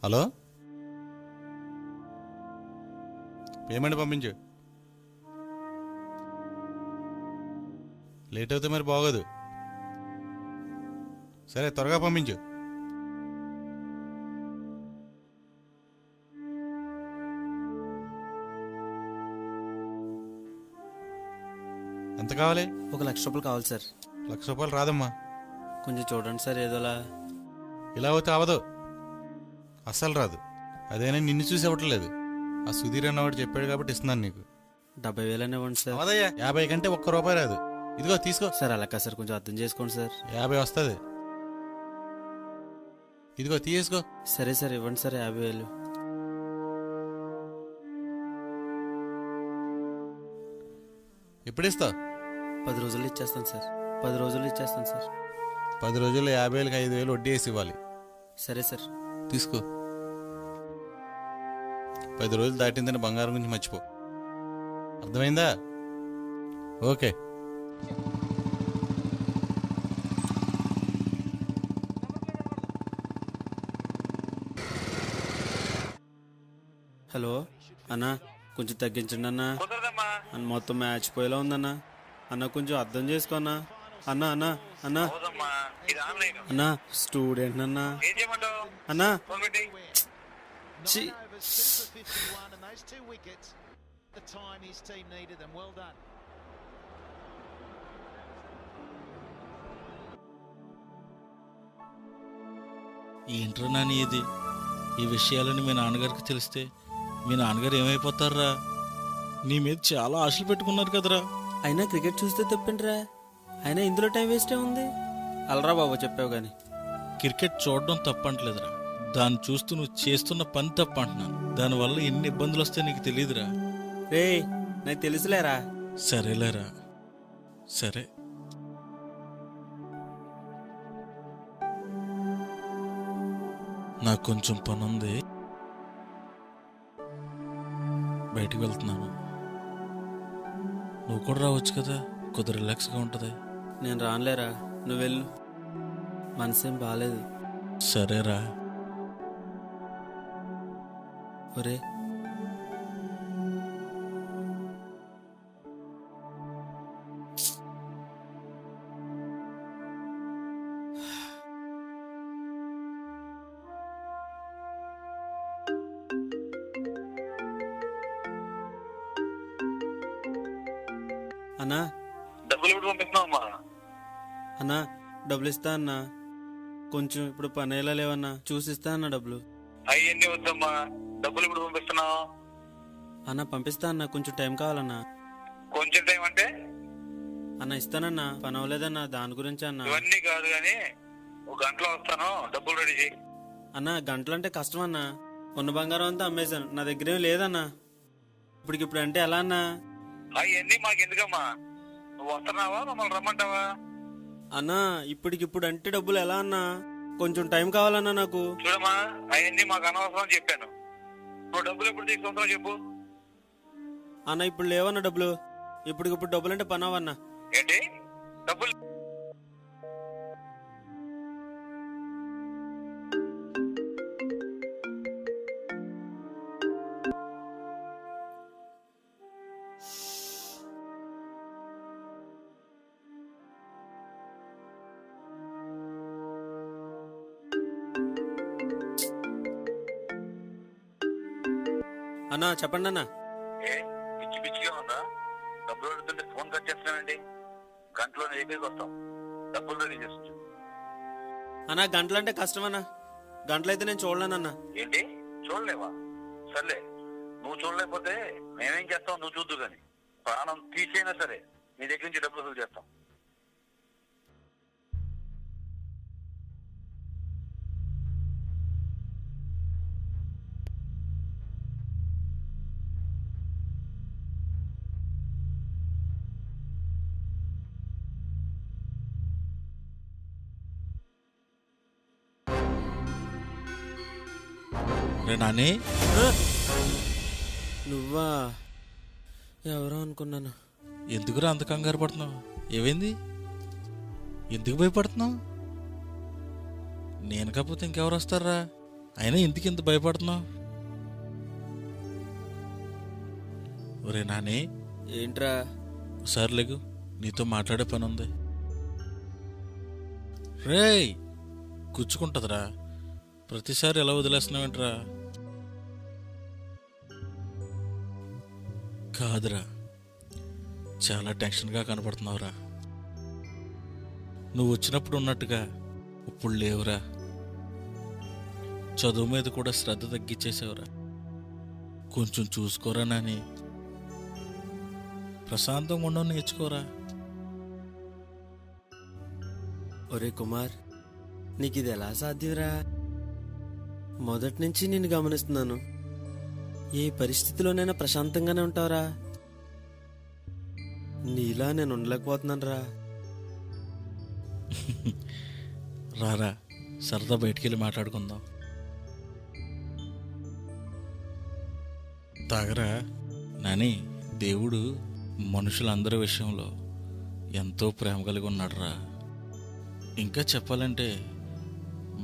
హలో, పేమెంట్ పంపించు. లేట్ అవుతే మరి బాగోదు. సరే, త్వరగా పంపించు. ఎంత కావాలి? 1 లక్ష రూపాయలు కావాలి సార్. 1,00,000 రూపాయలు రాదమ్మా. కొంచెం చూడండి సార్, ఏదోలా. ఇలా అవుతే అవదు, అస్సలు రాదు. అదైనా నిన్ను చూసి ఇవ్వట్లేదు, ఆ సుధీర్ అన్నవాడు చెప్పాడు కాబట్టి ఇస్తున్నాను నీకు. 70,000 ఇవ్వండి సార్. అవదయ్యా, 50 కంటే ₹1 రాదు. ఇదిగో తీసుకో. సార్ అలా కాదు సార్, కొంచెం అర్థం చేసుకోండి సార్. 50 వస్తుంది. ఇదిగో తీసుకో. సరే సార్, ఇవ్వండి సార్ 50,000. ఎప్పుడు ఇస్తావు? 10 రోజుల్లో ఇచ్చేస్తాను సార్. 10 రోజుల్లో ఇచ్చేస్తాను సార్. 10 రోజుల్లో 50,000కి 5,000 వడ్డీ వేసి ఇవ్వాలి. సరే సార్. తీసుకో. 10 రోజులు దాటిందని బంగారం గురించి మర్చిపో, అర్థమైందా? ఓకే. హలో అన్నా, కొంచెం తగ్గించండి అన్నా. అన్న మొత్తం మ్యాచ్ పోయేలా ఉందన్నా. అన్న కొంచెం అర్థం చేసుకో అన్నా. అన్నా అన్నా అన్నా అన్నా, స్టూడెంట్ అన్నా. అన్నా ఏంట్రా నాని ఇది? ఈ విషయాలని మీ నాన్నగారికి తెలిస్తే మీ నాన్నగారు ఏమైపోతారా? నీ మీద చాలా ఆశలు పెట్టుకున్నారు కదరా. అయినా క్రికెట్ చూస్తే తప్పండిరా, అయినా ఇందులో టైం వేస్టే ఉంది. అలరా బాబు, చెప్పావు కానీ. క్రికెట్ చూడడం తప్పంటలేదురా, దాన్ని చూస్తూ నువ్వు చేస్తున్న పని తప్ప అంటున్నాను. దానివల్ల ఎన్ని ఇబ్బందులు వస్తాయి నీకు తెలియదురా. రే, నాకు తెలుసులేరా. సరేలేరా, సరే. నాకు కొంచెం పని ఉంది, బయటికి వెళ్తున్నాను. నువ్వు కూడా రావచ్చు కదా, కొద్ది రిలాక్స్గా ఉంటుంది. నేను రానులేరా, నువ్వు వెళ్ళు. మనసేం బాగాలేదు. సరేరా. ఒరే, అన్నా డబ్బులు ఇప్పుడు పంపిస్తున్నావమ్మా? అన్నా డబ్బులు ఇస్తా అన్నా. కొంచెం ఇప్పుడు పని ఎలా లేవన్నా, చూసిస్తా అన్న డబ్బులు. అవన్నీ వద్దమ్మా, డబ్బులు ఇప్పుడు పంపిస్తున్నావు. అన్నా పంపిస్తా అన్నా, కొంచెం టైం కావాలన్నా. కొంచెం టైం అంటే? అన్న ఇస్తానన్నా, పని అవ్వలేదన్నా, దాని గురించి అన్నా. ఇవన్నీ కాదు కానీ ఒక గంటలో వస్తాను, డబ్బులు రెడీ చేయి. అన్నా గంటలంటే కష్టం అన్నా, ఉన్న బంగారం అంతా అమ్మేశాను, నా దగ్గరేం లేదన్నా. ఇప్పటికిప్పుడు అంటే ఎలా అన్నా? అవన్నీ మాకు ఎందుకమ్మా? నువ్వు వస్తున్నావా, మమ్మల్ని రమ్మంటావా? అన్నా ఇప్పటికిప్పుడు అంటే డబ్బులు ఎలా అన్నా? కొంచెం టైం కావాలన్నా నాకు. చూడమ్మా, అవన్నీ మాకు అనవసరం అని చెప్పాను. నువ్వు డబ్బులు ఎప్పుడు తీసుకుంటున్నావు చెప్పు. అన్న ఇప్పుడు లేవన్నా డబ్బులు, ఇప్పటికిప్పుడు డబ్బులు అంటే పని అవ్వన్నా. ఏంటి డబ్బులు? అన్నా చెప్పండి అన్నా. పిచ్చి పిచ్చిగా ఉందా? డబ్బులు అడుగుతుంటే ఫోన్ కట్ చేస్తున్నానండి. గంటలో ఏపీకి వస్తాం, డబ్బులు రెడీ చేస్తు. అన్నా గంటలంటే కష్టం అన్నా, గంటలైతే నేను చూడలేనన్నా. ఏంటి చూడలేవా? సర్లే, నువ్వు చూడలేకపోతే మేమేం చేస్తాం, నువ్వు చూద్దు కానీ. ప్రాణం తీసైనా సరే నీ దగ్గర నుంచి డబ్బులు వసూలు చేస్తాం. రే నాని, నువ్వా? ఎవరో అనుకున్నాను. ఎందుకురా అంత కంగారు పడుతున్నావు? ఏమైంది? ఎందుకు భయపడుతున్నావు? నేను కాకపోతే ఇంకెవరు వస్తారా? అయినా ఎందుకు ఇంత భయపడుతున్నావు? ఒరే నాని, ఏంట్రా? ఒకసారి లేగు, నీతో మాట్లాడే పని ఉంది. రేయ్ గుచ్చుకుంటుందిరా, ప్రతిసారి ఎలా వదిలేస్తున్నావేంట్రా? కాదురా, చాలా టెన్షన్గా కనపడుతున్నావురా. నువ్వు వచ్చినప్పుడు ఉన్నట్టుగా ఇప్పుడు లేవురా. చదువు మీద కూడా శ్రద్ధ తగ్గించేసావురా. కొంచెం చూసుకోరా నాని, ప్రశాంతంగా ఉండవు నేర్చుకోరా. ఒరే కుమార్, నీకు ఇది ఎలా సాధ్యంరా? మొదటి నుంచి నిన్ను గమనిస్తున్నాను. ఏ పరిస్థితిలోనైనా ప్రశాంతంగానే ఉంటావురా. నీలా నేను ఉండలేకపోతున్నాను రా. రారా, సరదా బయటికెళ్ళి మాట్లాడుకుందాం. తాగరా నాని. దేవుడు మనుషులందరి విషయంలో ఎంతో ప్రేమ కలిగి ఉన్నాడు రా. ఇంకా చెప్పాలంటే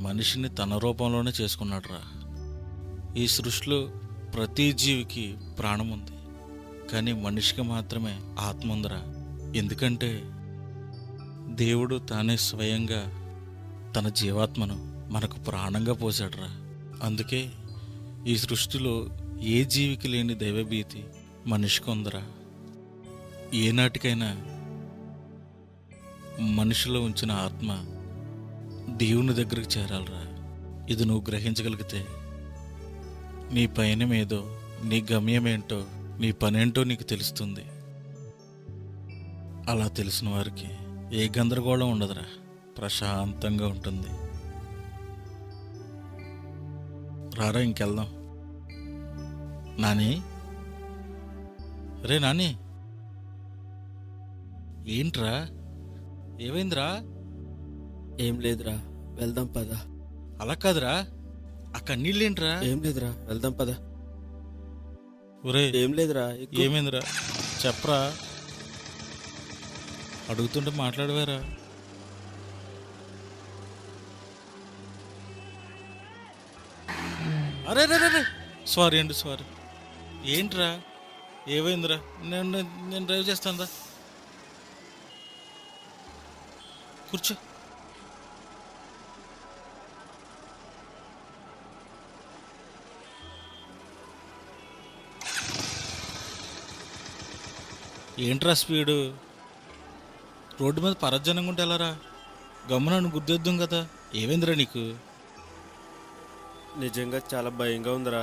మనిషిని తన రూపంలోనే చేసుకున్నాడు రా. ఈ సృష్టిలో ప్రతి జీవికి ప్రాణం ఉంది, కానీ మనిషికి మాత్రమే ఆత్మ ఉందిరా. ఎందుకంటే దేవుడు తానే స్వయంగా తన జీవాత్మను మనకు ప్రాణంగా పోసాడురా. అందుకే ఈ సృష్టిలో ఏ జీవికి లేని దైవభీతి మనిషికి ఉందిరా. ఏనాటికైనా మనిషిలో ఉంచిన ఆత్మ దేవుని దగ్గరికి చేరాలరా. ఇది నువ్వు గ్రహించగలిగితే నీ పయనం ఏదో, నీ గమ్యమేంటో, నీ పనేంటో నీకు తెలుస్తుంది. అలా తెలిసిన వారికి ఏ గందరగోళం ఉండదురా, ప్రశాంతంగా ఉంటుంది. రారా ఇంకెళ్దాం. నాని, రే నాని, ఏంట్రా? ఏమైందిరా? ఏం లేదురా, వెళ్దాం పద. అలా కాదురా, ఆ కన్నీళ్ళేంట్రా? ఏం లేదురా, వెళ్దాం పద. ఒరే ఏం లేదురా, ఎక్కు. ఏమైందిరా చెప్పరా, అడుగుతుంటే మాట్లాడవేరా? అరే రే రే, సారీ అండి, సారీ. ఏంట్రా, ఏమైందిరా? నేను డ్రైవ్ చేస్తాను రా, కూర్చో. ఏంట్రా స్పీడు? రోడ్డు మీద పరజ్జనంగా ఉంటే ఎలారా? గమ్మున గుద్దేద్దాం కదా. ఏమైందిరా నీకు? నిజంగా చాలా భయంగా ఉందిరా.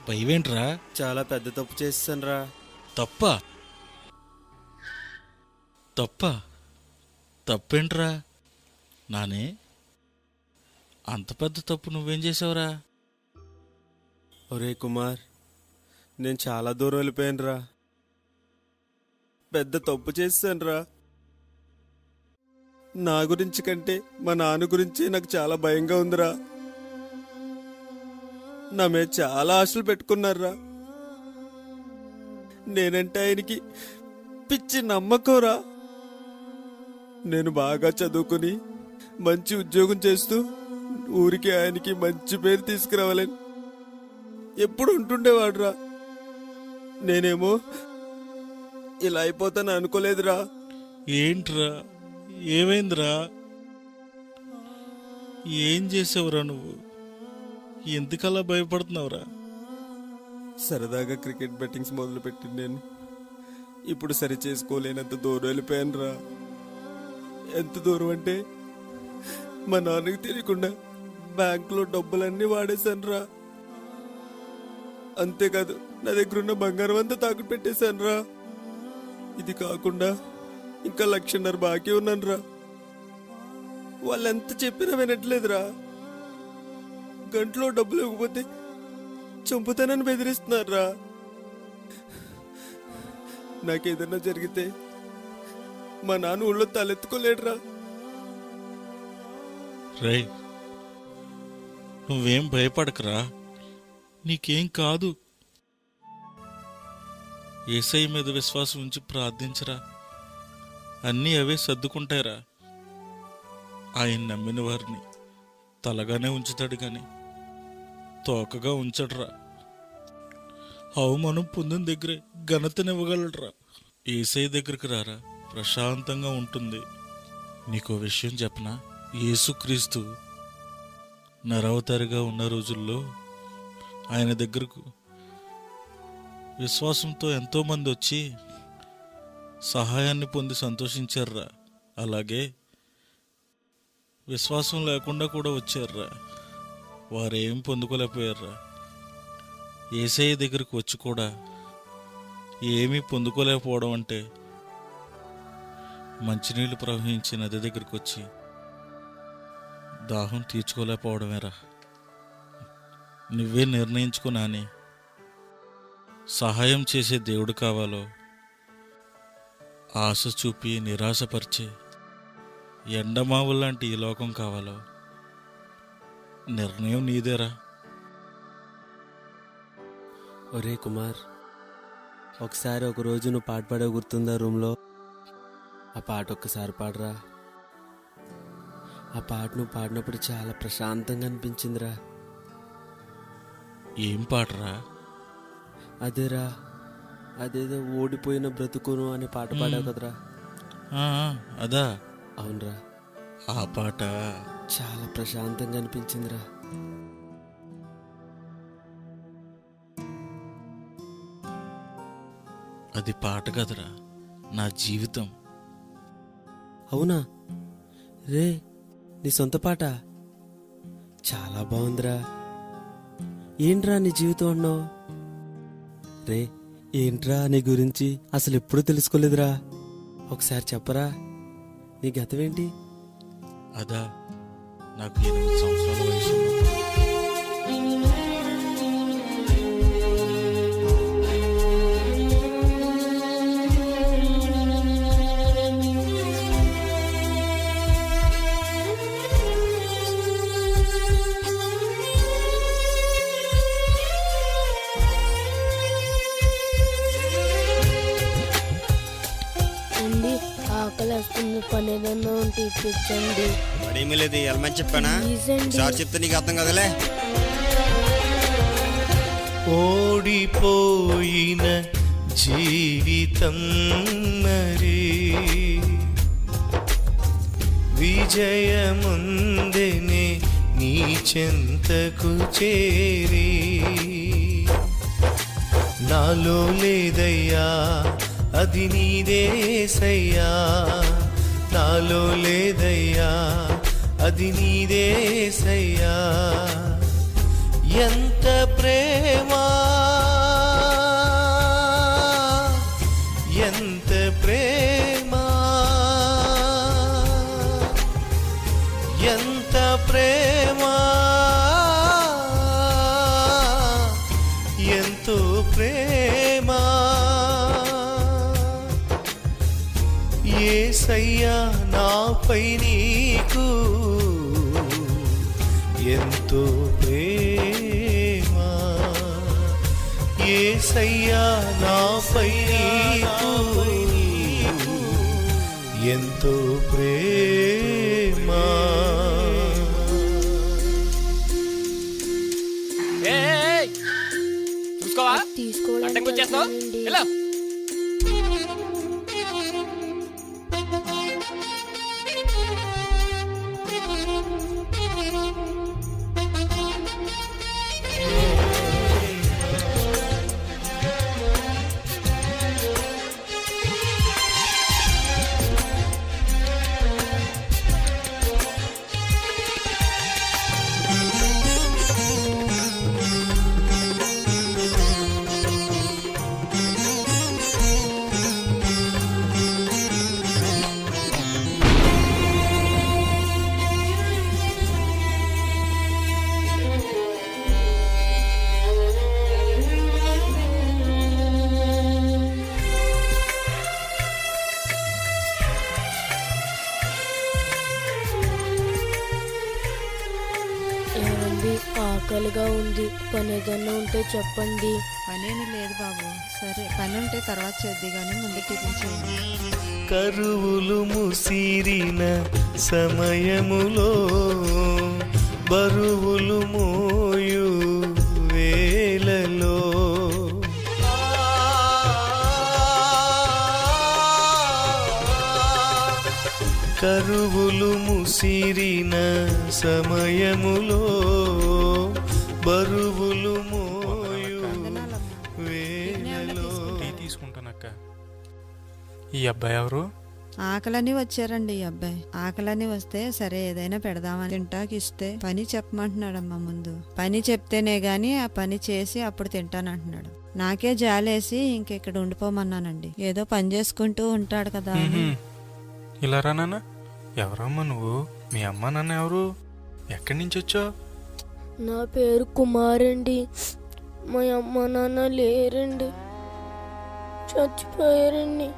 భయమేంట్రా? చాలా పెద్ద తప్పు చేసానురా. తప్ప? తప్పేంట్రా నానే? అంత పెద్ద తప్పు నువ్వేం చేసావురా? ఒరే కుమార్, నేను చాలా దూరం వెళ్ళిపోయానురా. పెద్ద తప్పు చేశానురా. నా గురించి కంటే మా నాన్న గురించి నాకు చాలా భయంగా ఉందిరా. నా మీద చాలా ఆశలు పెట్టుకున్నారా. నేనంటే ఆయనకి పిచ్చి నమ్మకంరా. నేను బాగా చదువుకుని మంచి ఉద్యోగం చేస్తూ ఊరికి ఆయనకి మంచి పేరు తీసుకురావాలని ఎప్పుడు ఉంటుండేవాడురా. నేనేమో ఇలా అయిపోతాను అనుకోలేదురా. ఏంట్రా, ఏమైందిరా? ఏం చేసావురా నువ్వు? ఎందుకలా భయపడుతున్నావురా? సరదాగా క్రికెట్ బెట్టింగ్స్ మొదలుపెట్టి నేను ఇప్పుడు సరి చేసుకోలేనంత దూరం వెళ్ళిపోయాను రా. ఎంత దూరం అంటే మా నాన్నకి తెలియకుండా బ్యాంకులో డబ్బులన్నీ వాడేశాను రా. అంతేకాదు, నా దగ్గర ఉన్న బంగారం అంతా తాకట్టు పెట్టేశాను రా. ఇది కాకుండా ఇంకా 1,50,000 బాకీ ఉన్నాను రా. వాళ్ళెంత చెప్పినా వినట్లేదురా. గంటలో డబ్బులు ఇవ్వకపోతే చంపుతానని బెదిరిస్తున్నారా. నాకేదన్నా జరిగితే మా నాన్న ఊళ్ళో తలెత్తుకోలేడురా. రై, నువ్వేం భయపడకరా, నీకేం కాదు. యేసయ్య మీద విశ్వాసం ఉంచి ప్రార్థించరా, అన్నీ అవే సర్దుకుంటాయిరా. ఆయన నమ్మిన వారిని తలగానే ఉంచుతాడు కానీ తోకగా ఉంచడురా. అవమానం పొందిన దగ్గరే ఘనతనివ్వగలడురా. యేసయ్య దగ్గరికి రారా, ప్రశాంతంగా ఉంటుంది. నీకో విషయం చెప్పనా? యేసుక్రీస్తు నరవతారిగా ఉన్న రోజుల్లో ఆయన దగ్గరకు విశ్వాసంతో ఎంతోమంది వచ్చి సహాయాన్ని పొంది సంతోషించారురా. అలాగే విశ్వాసం లేకుండా కూడా వచ్చారురా. వారేం పొందుకోలేకపోయారురా. యేసయ్య దగ్గరకు వచ్చి కూడా ఏమీ పొందుకోలేకపోవడం అంటే మంచినీళ్ళు ప్రవహించి నది దగ్గరికి వచ్చి దాహం తీర్చుకోలేకపోవడమేరా. నువ్వే నిర్ణయించుకున్నాని సహాయం చేసే దేవుడు కావాలో, ఆశ చూపి నిరాశపరిచే ఎండమావులాంటి ఈ లోకం కావాలో నిర్ణయం నీదేరా. ఒరే కుమార్, ఒకసారి ఒక రోజు నువ్వు పాట పాడే గుర్తుందా రూమ్లో? ఆ పాట ఒక్కసారి పాడరా. ఆ పాట నువ్వు పాడినప్పుడు చాలా ప్రశాంతంగా అనిపించిందిరా. ఏం పాటరా? అదేరా, అదేదో ఓడిపోయిన బ్రతుకును అనే పాట పాడావు కదరా. అదా? అవునరా. ఆ పాట చాలా ప్రశాంతంగా అనిపించిందిరా. అది పాట కదరా, నా జీవితం. అవునా రే, నీ సొంత పాట? చాలా బాగుందిరా. ఏంట్రా నీ జీవితం అన్నావు? రే, ఏంట్రా నీ గురించి అసలు ఎప్పుడూ తెలుసుకోలేదురా. ఒకసారి చెప్పరా, నీ గతం ఏంటి? అదా, నాకు 8 సంవత్సరాల వయసు ఉన్నప్పుడు అకౌంట్ ఇప్పించండి. మరేమీ లేదు, వెళ్ళమని చెప్పానా? ప్లీజ్ అండి. సార్ చెప్తే నీకు అర్థం కదలే. ఓడిపోయిన జీవితం మరి విజయముందెనే నీ చెంతకు చేరి, నాలో లేదయ్యా అది నీదేసయ్యా, నాలో లేదయ్యా అది నీదేసయ్యా. ఎంత ప్రేమ ఎంత ప్రేమ ఎంత ప్రేమ ఎంతో ప్రేమ యేసయ్యా నాపై నీకు ఎంతో ప్రేమ, యేసయ్యా నాపై నీకు ఎంతో ప్రేమ. చూసుకోవా తీసుకోవడానికి వచ్చేస్తావు వెళ్తానండి. ఎలా ఏమండి, ఆకలిగా ఉంది, పని ఏదన్నా ఉంటే చెప్పండి. పనేమి లేదు బాబు. సరే, పని ఉంటే తర్వాత చేద్ది కానీ ముందు టిఫిన్ చేయండి. కరువులు ముసిరిన సమయములో బరువులు మోయు వేలలో కరువులు ముసిరిన సమయములో బరువులు మోయు వేలలో. తీసుకుంటానక్క. ఈ అబ్బాయి ఎవరు? ఆకలని వచ్చారండి ఈ అబ్బాయి. ఆకలని వస్తే సరే ఏదైనా పెడదామని తింటాకి ఇస్తే పని చెప్పమంటున్నాడమ్మా. ముందు పని చెప్తేనే గాని ఆ పని చేసి అప్పుడు తింటానంటున్నాడు. నాకే జాలేసి ఇంకెక్కడ ఉండిపోమన్నానండి. ఏదో పని చేసుకుంటూ ఉంటాడు కదా అని. ఇలా రా నాన్న. ఎవరమ్మా నువ్వు? మీ అమ్మ నాన్న ఎవరు? ఎక్కడి నుంచి వచ్చావు? నా పేరు కుమారండి. మా అమ్మ నాన్న లేరండి, చచ్చిపోయారండి.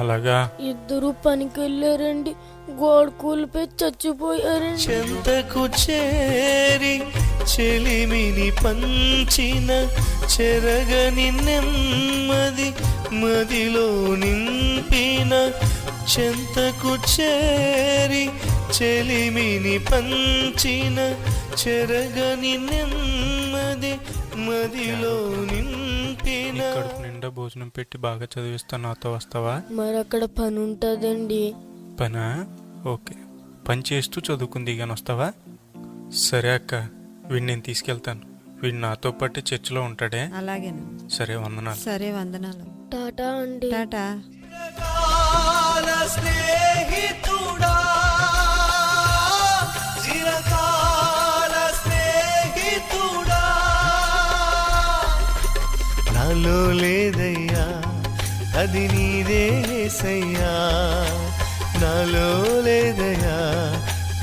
అలాగా? ఇద్దరు పనికి వెళ్ళారండి, గోడ కూలిపోయి చచ్చిపోయారండి. చెంతకు చేరి చెలిమిని పంచిన చెరగని నెమ్మది మదిలో నింపిన, చెంతకు చేరి చెలిమిని పంచిన చెరగని నెమ్మది మదిలో నింపిన. కడుపు నిండా భోజనం పెట్టి బాగా చదివిస్తా, నాతో వస్తావా? మరి అక్కడ పని ఉంటుందండి. పనా? ఓకే, పని చేస్తూ చదువుకుంది కానీ వస్తావా? సరే అక్క, వీడిని నేను తీసుకెళ్తాను. వీడు నాతో పాటు చర్చిలో ఉంటాడే. అలాగేనండి. సరే, వందనాలు. సరే, వందనాలు. టాటా అండి. టాటా. స్నేహితుడా చిరకాల స్నేహితుడా, నాలో లేదయ్యా అది నీదేసయ్యా, నాలో లేదయ్యా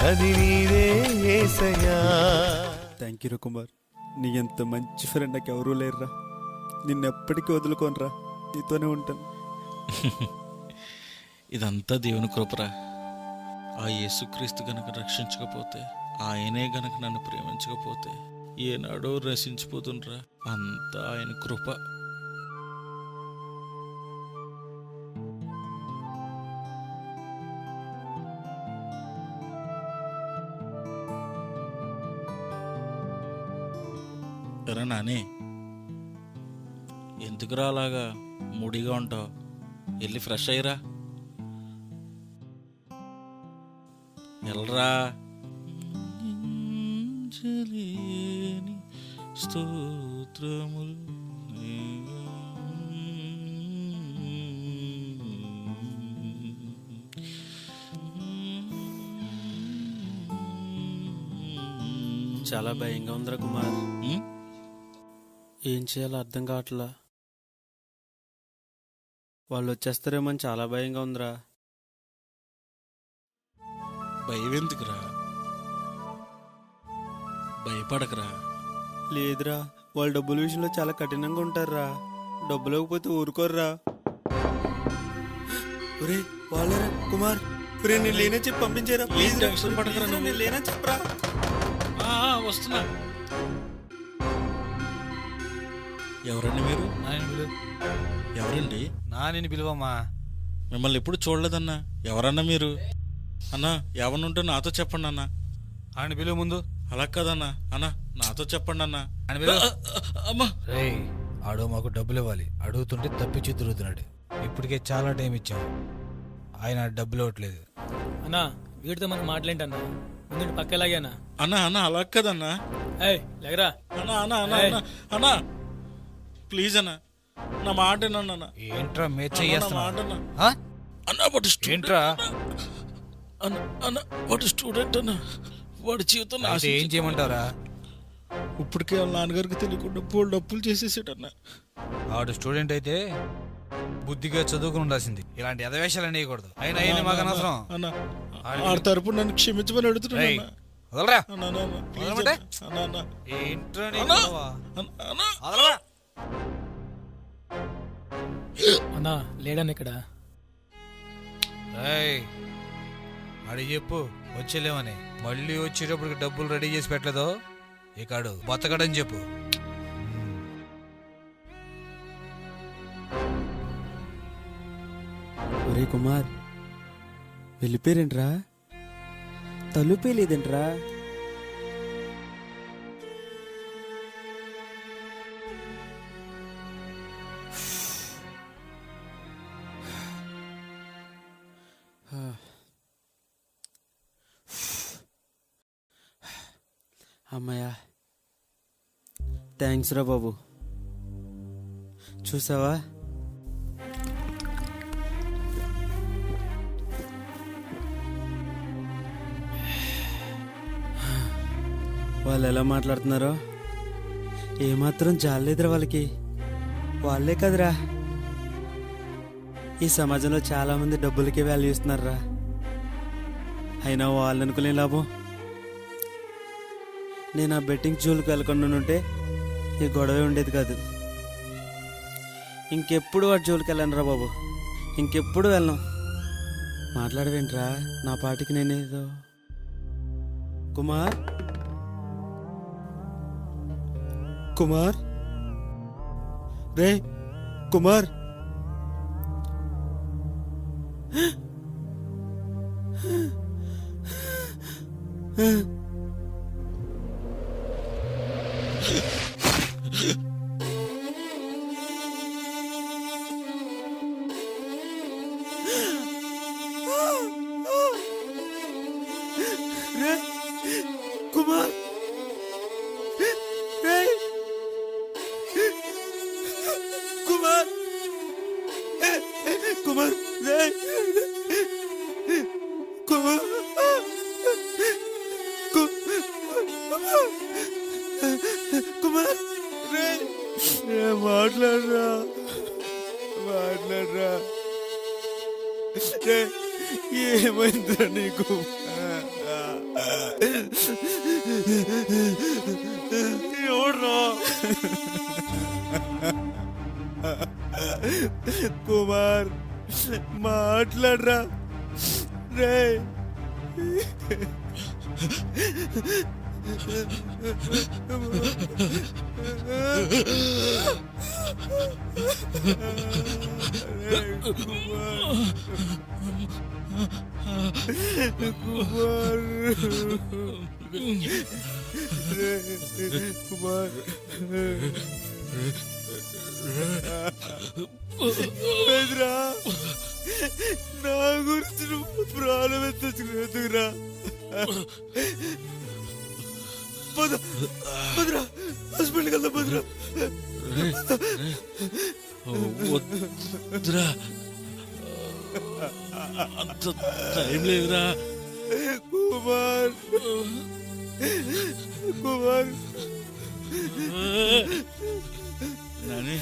అది నీదేసయ్యా. Thank you Kumar. నీ ఎంత మంచి ఫ్రెండ్ నాకు ఎవరూ లేరురా. నిన్నెప్పటికీ వదులుకోనరా, నీతోనే ఉంటాను. ఇదంతా దేవుని కృపరా. ఆ యేసుక్రీస్తు గనక రక్షించకపోతే, ఆయనే గనక నన్ను ప్రేమించకపోతే ఏనాడో రసించిపోతుండ్రా. అంతా ఆయన కృప. ఎరా నాని, ఎందుకురా అలాగా మూడీగా ఉంటావు? వెళ్ళి ఫ్రెష్ అయ్యిరా. వెళ్ళరా. స్తోత్రములు. చాలా భయంగా ఉందిరా కుమార్. ఏం చేయాలో అర్థం కావట్లా. వాళ్ళు వచ్చేస్తారేమో అని చాలా భయంగా ఉందిరా. భయం ఎందుకురా? భయపడకరా. లేదురా, వాళ్ళ డబ్బుల విషయంలో చాలా కఠినంగా ఉంటారురా. డబ్బులు లేకపోతే ఊరుకోర్రా. ఒరే వాళ్ళరా కుమార్, ఒరే నేను లేనే చెప్పి పంపించారా. ప్లీజ్ టెన్షన్ పడకరా నువ్వు. నేను లేనే చెప్పరా. వస్తున్నా. ఎవరండి మీరు? ఎవరండి? నేను పిలువమ్మా. మిమ్మల్ని ఎప్పుడు చూడలేదన్నా. ఎవరన్నా మీరు? అన్నా ఎవరిని ఉంటే నాతో చెప్పండి అన్నా. ఆయన పిలువ ముందు. అలా కదన్నా. అన్నా నాతో చెప్పండి అన్నా. అమ్మా, ఆడు మాకు డబ్బులు ఇవ్వాలి. అడుగుతుంటే తప్పించి తిరుగుతున్నాడు. ఇప్పటికే చాలా టైం ఇచ్చాం, ఆయన డబ్బులు ఇవ్వట్లేదు. అన్నా వీడితో మనం మాట్లాడేంటన్నా, ముందు పక్కలాగేనా? అన్నా అన్నా అలా కదన్నా. లేకరా అన్నా అన్నా అన్నా అన్నా అన్నా ప్లీజ్ అన్నా, నా మాట అన్నా. ఏంట్రా మేచ్ ఏంట్రా అన్న, వాడు స్టూడెంట్ అన్న. వాడి జీవితం ఏం చేయమంటారా? ఇప్పటికే వాళ్ళ నాన్నగారికి తెలియకుండా బోల్డ్ అప్పులు చేసేసాడన్న. వాడు స్టూడెంట్ అయితే బుద్ధిగా చదువుకుని ఉండాల్సింది. ఇలాంటి ఎదవేషాలు అనేయకూడదు. అయినా అయినా మాకు అనవసరం. ఆ తరపు నన్ను క్షమించమని అడుగుతున్నా. అన్నా లేడని ఇక్కడ అడిగి చెప్పు వచ్చేలేమని. మళ్ళీ వచ్చేటప్పటికి డబ్బులు రెడీ చేసి పెట్టలేదో ఇకాడు బతకడని చెప్పు. ఒరే కుమార్, వెళ్ళిపోయారేంట్రా? తలుపే లేదేంట్రా? అమ్మయ్యా, థ్యాంక్స్ రా బాబు. చూసావా, వాళ్ళు ఎలా మాట్లాడుతున్నారో. ఏమాత్రం జాలేదురా వాళ్ళకి. వాళ్ళే కదరా ఈ సమాజంలో చాలామంది డబ్బులకే వాల్యూ ఇస్తున్నారా. అయినా వాళ్ళు అనుకునే లాభం. నేను ఆ బెట్టింగ్ జోలికి వెళ్ళకుండా ఉంటే ఈ గొడవే ఉండేది కాదు. ఇంకెప్పుడు వాటి జోలికి వెళ్ళను రా బాబు, ఇంకెప్పుడు వెళ్ళను. మాట్లాడవేంట్రా నా పాటికి నేనేదో. కుమార్, కుమార్, రే కుమార్, కుమార్, కుమార్, కుమార్, కుమార్, కుమార్, మాట్లాడరా, మాట్లాడరా. ఏమైందిరా నీకు? ఎవడ్రా? కుమార్ మాట్లాడరా రే. కుమార్ కుమార్ బెదరా, నా గురించి నువ్వు ప్రాణం ఎత్తుకురా. భద్రా హాస్పిటల్కి వెళ్దాం. భద్రా వద్దురా, అంత టైం లేదురా. కుమార్ కుమార్ నాని,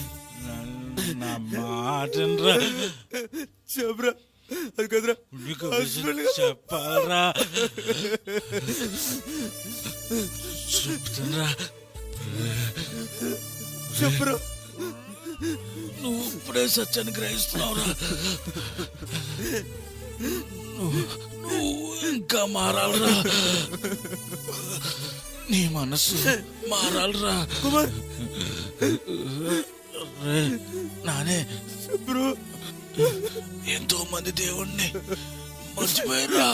నా మాటరా. చెప్పరా, అది కదరా నీకు చెప్పాలరా. చెప్తారా, చెప్పరా. నువ్వు ఇప్పుడే సత్యాన్ని గ్రహిస్తున్నావురా. నువ్వు ఇంకా మారాలరా. నీ మనసు మారాలరా. కుమార్ నానే, బ్రో, ఎంతో మంది దేవుణ్ణి మర్చిపోయారా.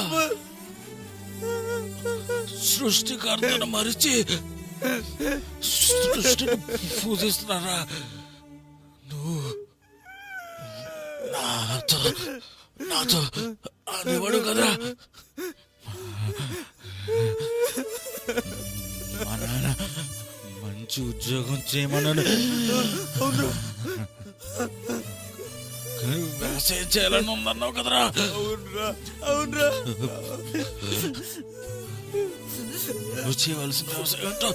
సృష్టికర్తను మరిచి సృష్టిని పూజిస్తున్నారా. నువ్వు నాతో అనేవాడు కదా. మా నాన్న మంచి ఉద్యోగం చేయమన్నాడు. వ్యవసాయం చేయాలని ఉందన్నావు కదరా. అవునరా అవునరా. నువ్వు చేయవలసిన వ్యవసాయం ఏంటో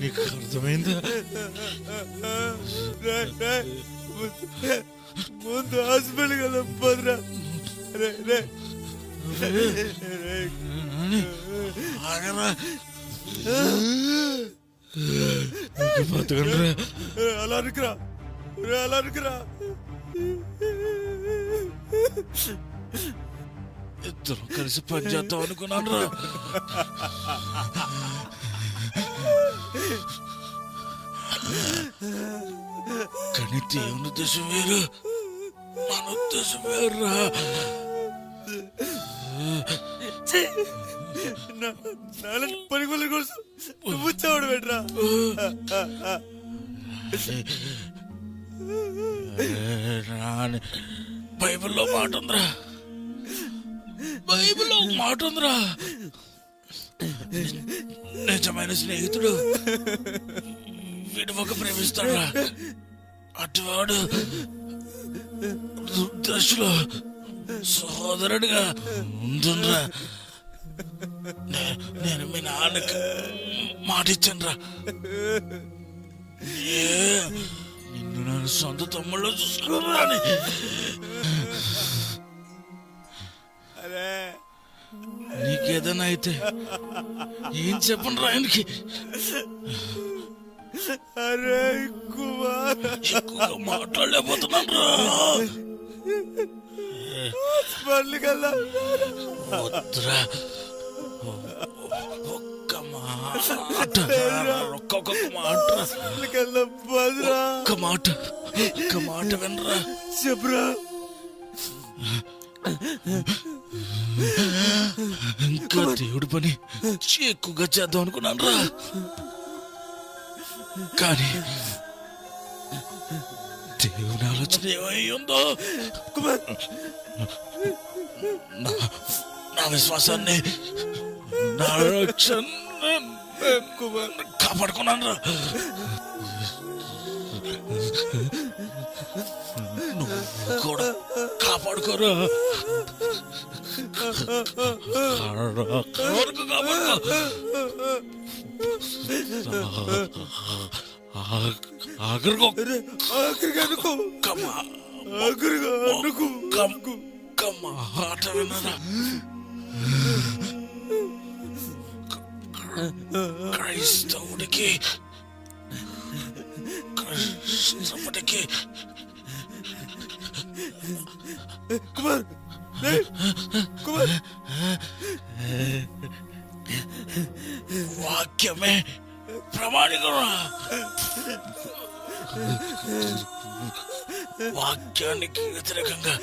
నీకు అర్థమైందా? ముందు హాస్పిటల్ కదా భద్రా. ఆగరా, అలా అనుకురా, అలా అనుకురా. ఇద్దరం కలిసి పనిచేద్దాం అనుకున్నాను రా. కానీ దేవుని ఉద్దేశం వేరు, మన ఉద్దేశం వేరురా. పని కొల కోసం నువ్వు వచ్చావాడు బెట్రా. బైబిల్లో మాట ఉందిరా, బైబిల్లో మాట ఉందిరా. నిజమైన స్నేహితుడు విడువక ప్రేమిస్తాడురా. అటువాడు దశలో సహోదరుడిగా ఉంటుండ్రా. నేను మీ నాన్నకి మాట ఇచ్చాను రా. నిన్ను నన్ను సొంత తమ్ముళ్ళు చూసుకున్నా. నీకేదైనా అయితే ఏం చెప్పండి రా ఆయనకి. అరే కుమార్, ఎక్కువగా మాట్లాడలేకపోతున్నాను రా. కల్లా వద్దురా, ఒక్క మాట, ఒక్కొక్క మాట, ఒక్క మాట, ఒక్క మాట వినరా. చెప్పురా. ఇంకా దేవుడి పని ఎక్కువగా చేద్దాం అనుకున్నాను రా. కానీ దేవుని ఆలోచన ఏమై ఉందో నా విశ్వాసాన్ని, నా రక్షణ కాపాడుకున్నాను రా. నువ్వు కూడా కాపాడుకోరా. మాట వినరా. క్రైస్తవుడికి కుమార్, కుమార్, వాక్యమే ప్రమాణికరా. వాక్యానికి వ్యతిరేకంగా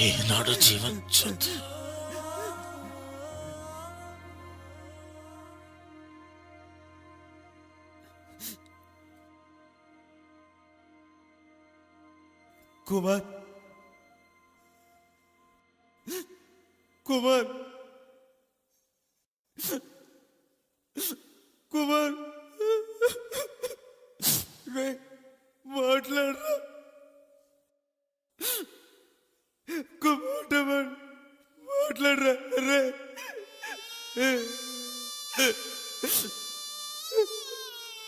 ఏనాడు జీవించొద్దు. కుమార్ కుమార్ కుమార్ రే మాట్లాడరా కుమార్ మాట్లాడరా రే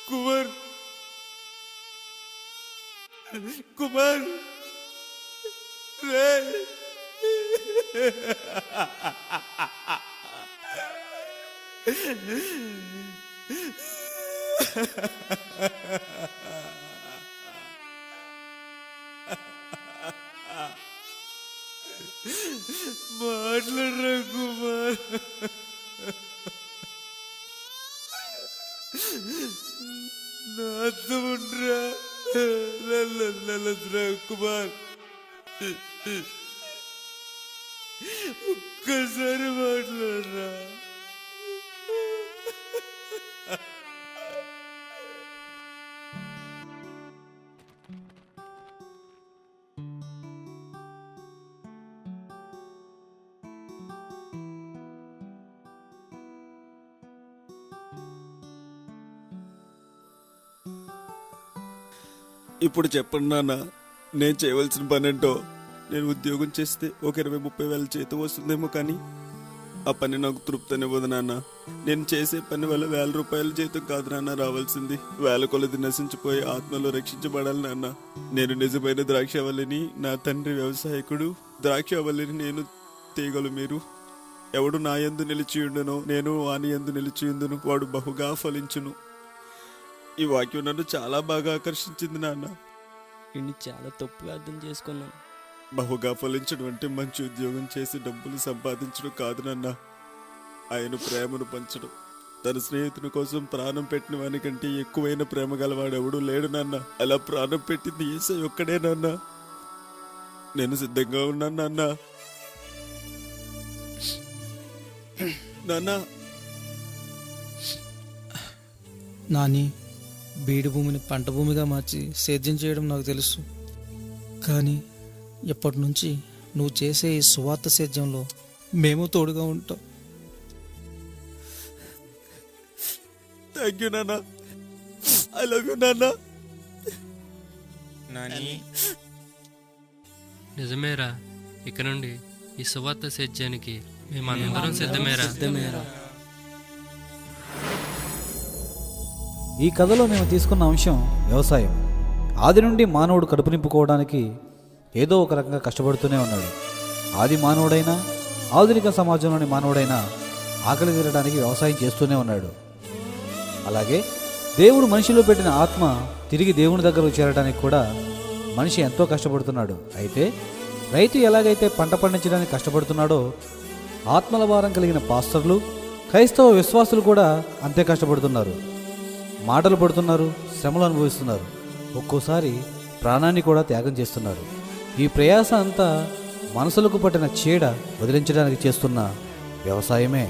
కుమార్ కుమార్ రే మాట్లాడరా కుమార్ నాతో ఉండరా నల్లరా కుమార్ ఒక్కసారి మాట్లాడరా ఇప్పుడు చెప్పండి నాన్న, నేను చేయవలసిన పని ఏంటో. నేను ఉద్యోగం చేస్తే ఒక 20-30 వేల జీతం వస్తుందేమో, కానీ ఆ పని నాకు తృప్తినివ్వదు నాన్న. నేను చేసే పని వల్ల 1000 రూపాయల జీతం కాదు నాన్న రావాల్సింది. 1000 కొలది నశించిపోయి ఆత్మలో రక్షించబడాలి నాన్న. నేను నిజమైన ద్రాక్షవల్లిని, నా తండ్రి వ్యవసాయకుడు. ద్రాక్షవల్లిని నేను, తీగలు మీరు. ఎవడు నా యందు నిలిచియుండునో నేను వాని యందు నిలిచియుందును, వాడు బహుగా ఫలించును. ఈ వాక్యం నన్ను చాలా బాగా ఆకర్షించింది నాన్న. ఇన్ని చాలా తప్పుగా అర్థం చేసుకున్నాను. బహుగా ఫలించడం అంటే మంచి ఉద్యోగం చేసి డబ్బులు సంపాదించడం కాదు నాన్న. ఆయన ప్రేమను పంచడం. తన స్నేహితుని కోసం ప్రాణం పెట్టిన వానికంటే ఎక్కువైన ప్రేమ గలవాడెవడూ లేడు నాన్న. అలా ప్రాణం పెట్టింది యేసయ్య ఒక్కడే నాన్న. నేను సిద్ధంగా ఉన్నాను నాన్న. నాన్న నాని, బీడు భూమిని పంట భూమిగా మార్చి సేద్యం చేయడం నాకు తెలుసు. కానీ ఎప్పటి నుంచి నువ్వు చేసే ఈ సువార్త సేద్యంలో మేము తోడుగా ఉంటాం. థ్యాంక్ యూ నాన్న. ఐ లవ్ యూ నాన్న. నాని, నిజమేరా, ఇక నుండి ఈ సువార్త సేద్యానికి మేమందరం సిద్ధమేరా. ఈ కథలో మేము తీసుకున్న అంశం వ్యవసాయం. ఆది నుండి మానవుడు కడుపు నింపుకోవడానికి ఏదో ఒక రకంగా కష్టపడుతూనే ఉన్నాడు. ఆది మానవుడైనా, ఆధునిక సమాజంలోని మానవుడైనా ఆకలి తీరడానికి వ్యవసాయం చేస్తూనే ఉన్నాడు. అలాగే దేవుడు మనిషిలో పెట్టిన ఆత్మ తిరిగి దేవుని దగ్గరకు చేరడానికి కూడా మనిషి ఎంతో కష్టపడుతున్నాడు. అయితే రైతు ఎలాగైతే పంట పండించడానికి కష్టపడుతున్నాడో, ఆత్మల భారం కలిగిన పాస్టర్లు, క్రైస్తవ విశ్వాసులు కూడా అంతే కష్టపడుతున్నారు. మాటలు పడుతున్నారు, శ్రమలు అనుభవిస్తున్నారు, ఒక్కోసారి ప్రాణాన్ని కూడా త్యాగం చేస్తున్నారు. ఈ ప్రయాస అంతా మనసులకు పట్టిన చీడ వదిలించడానికి చేస్తున్న వ్యవసాయమే.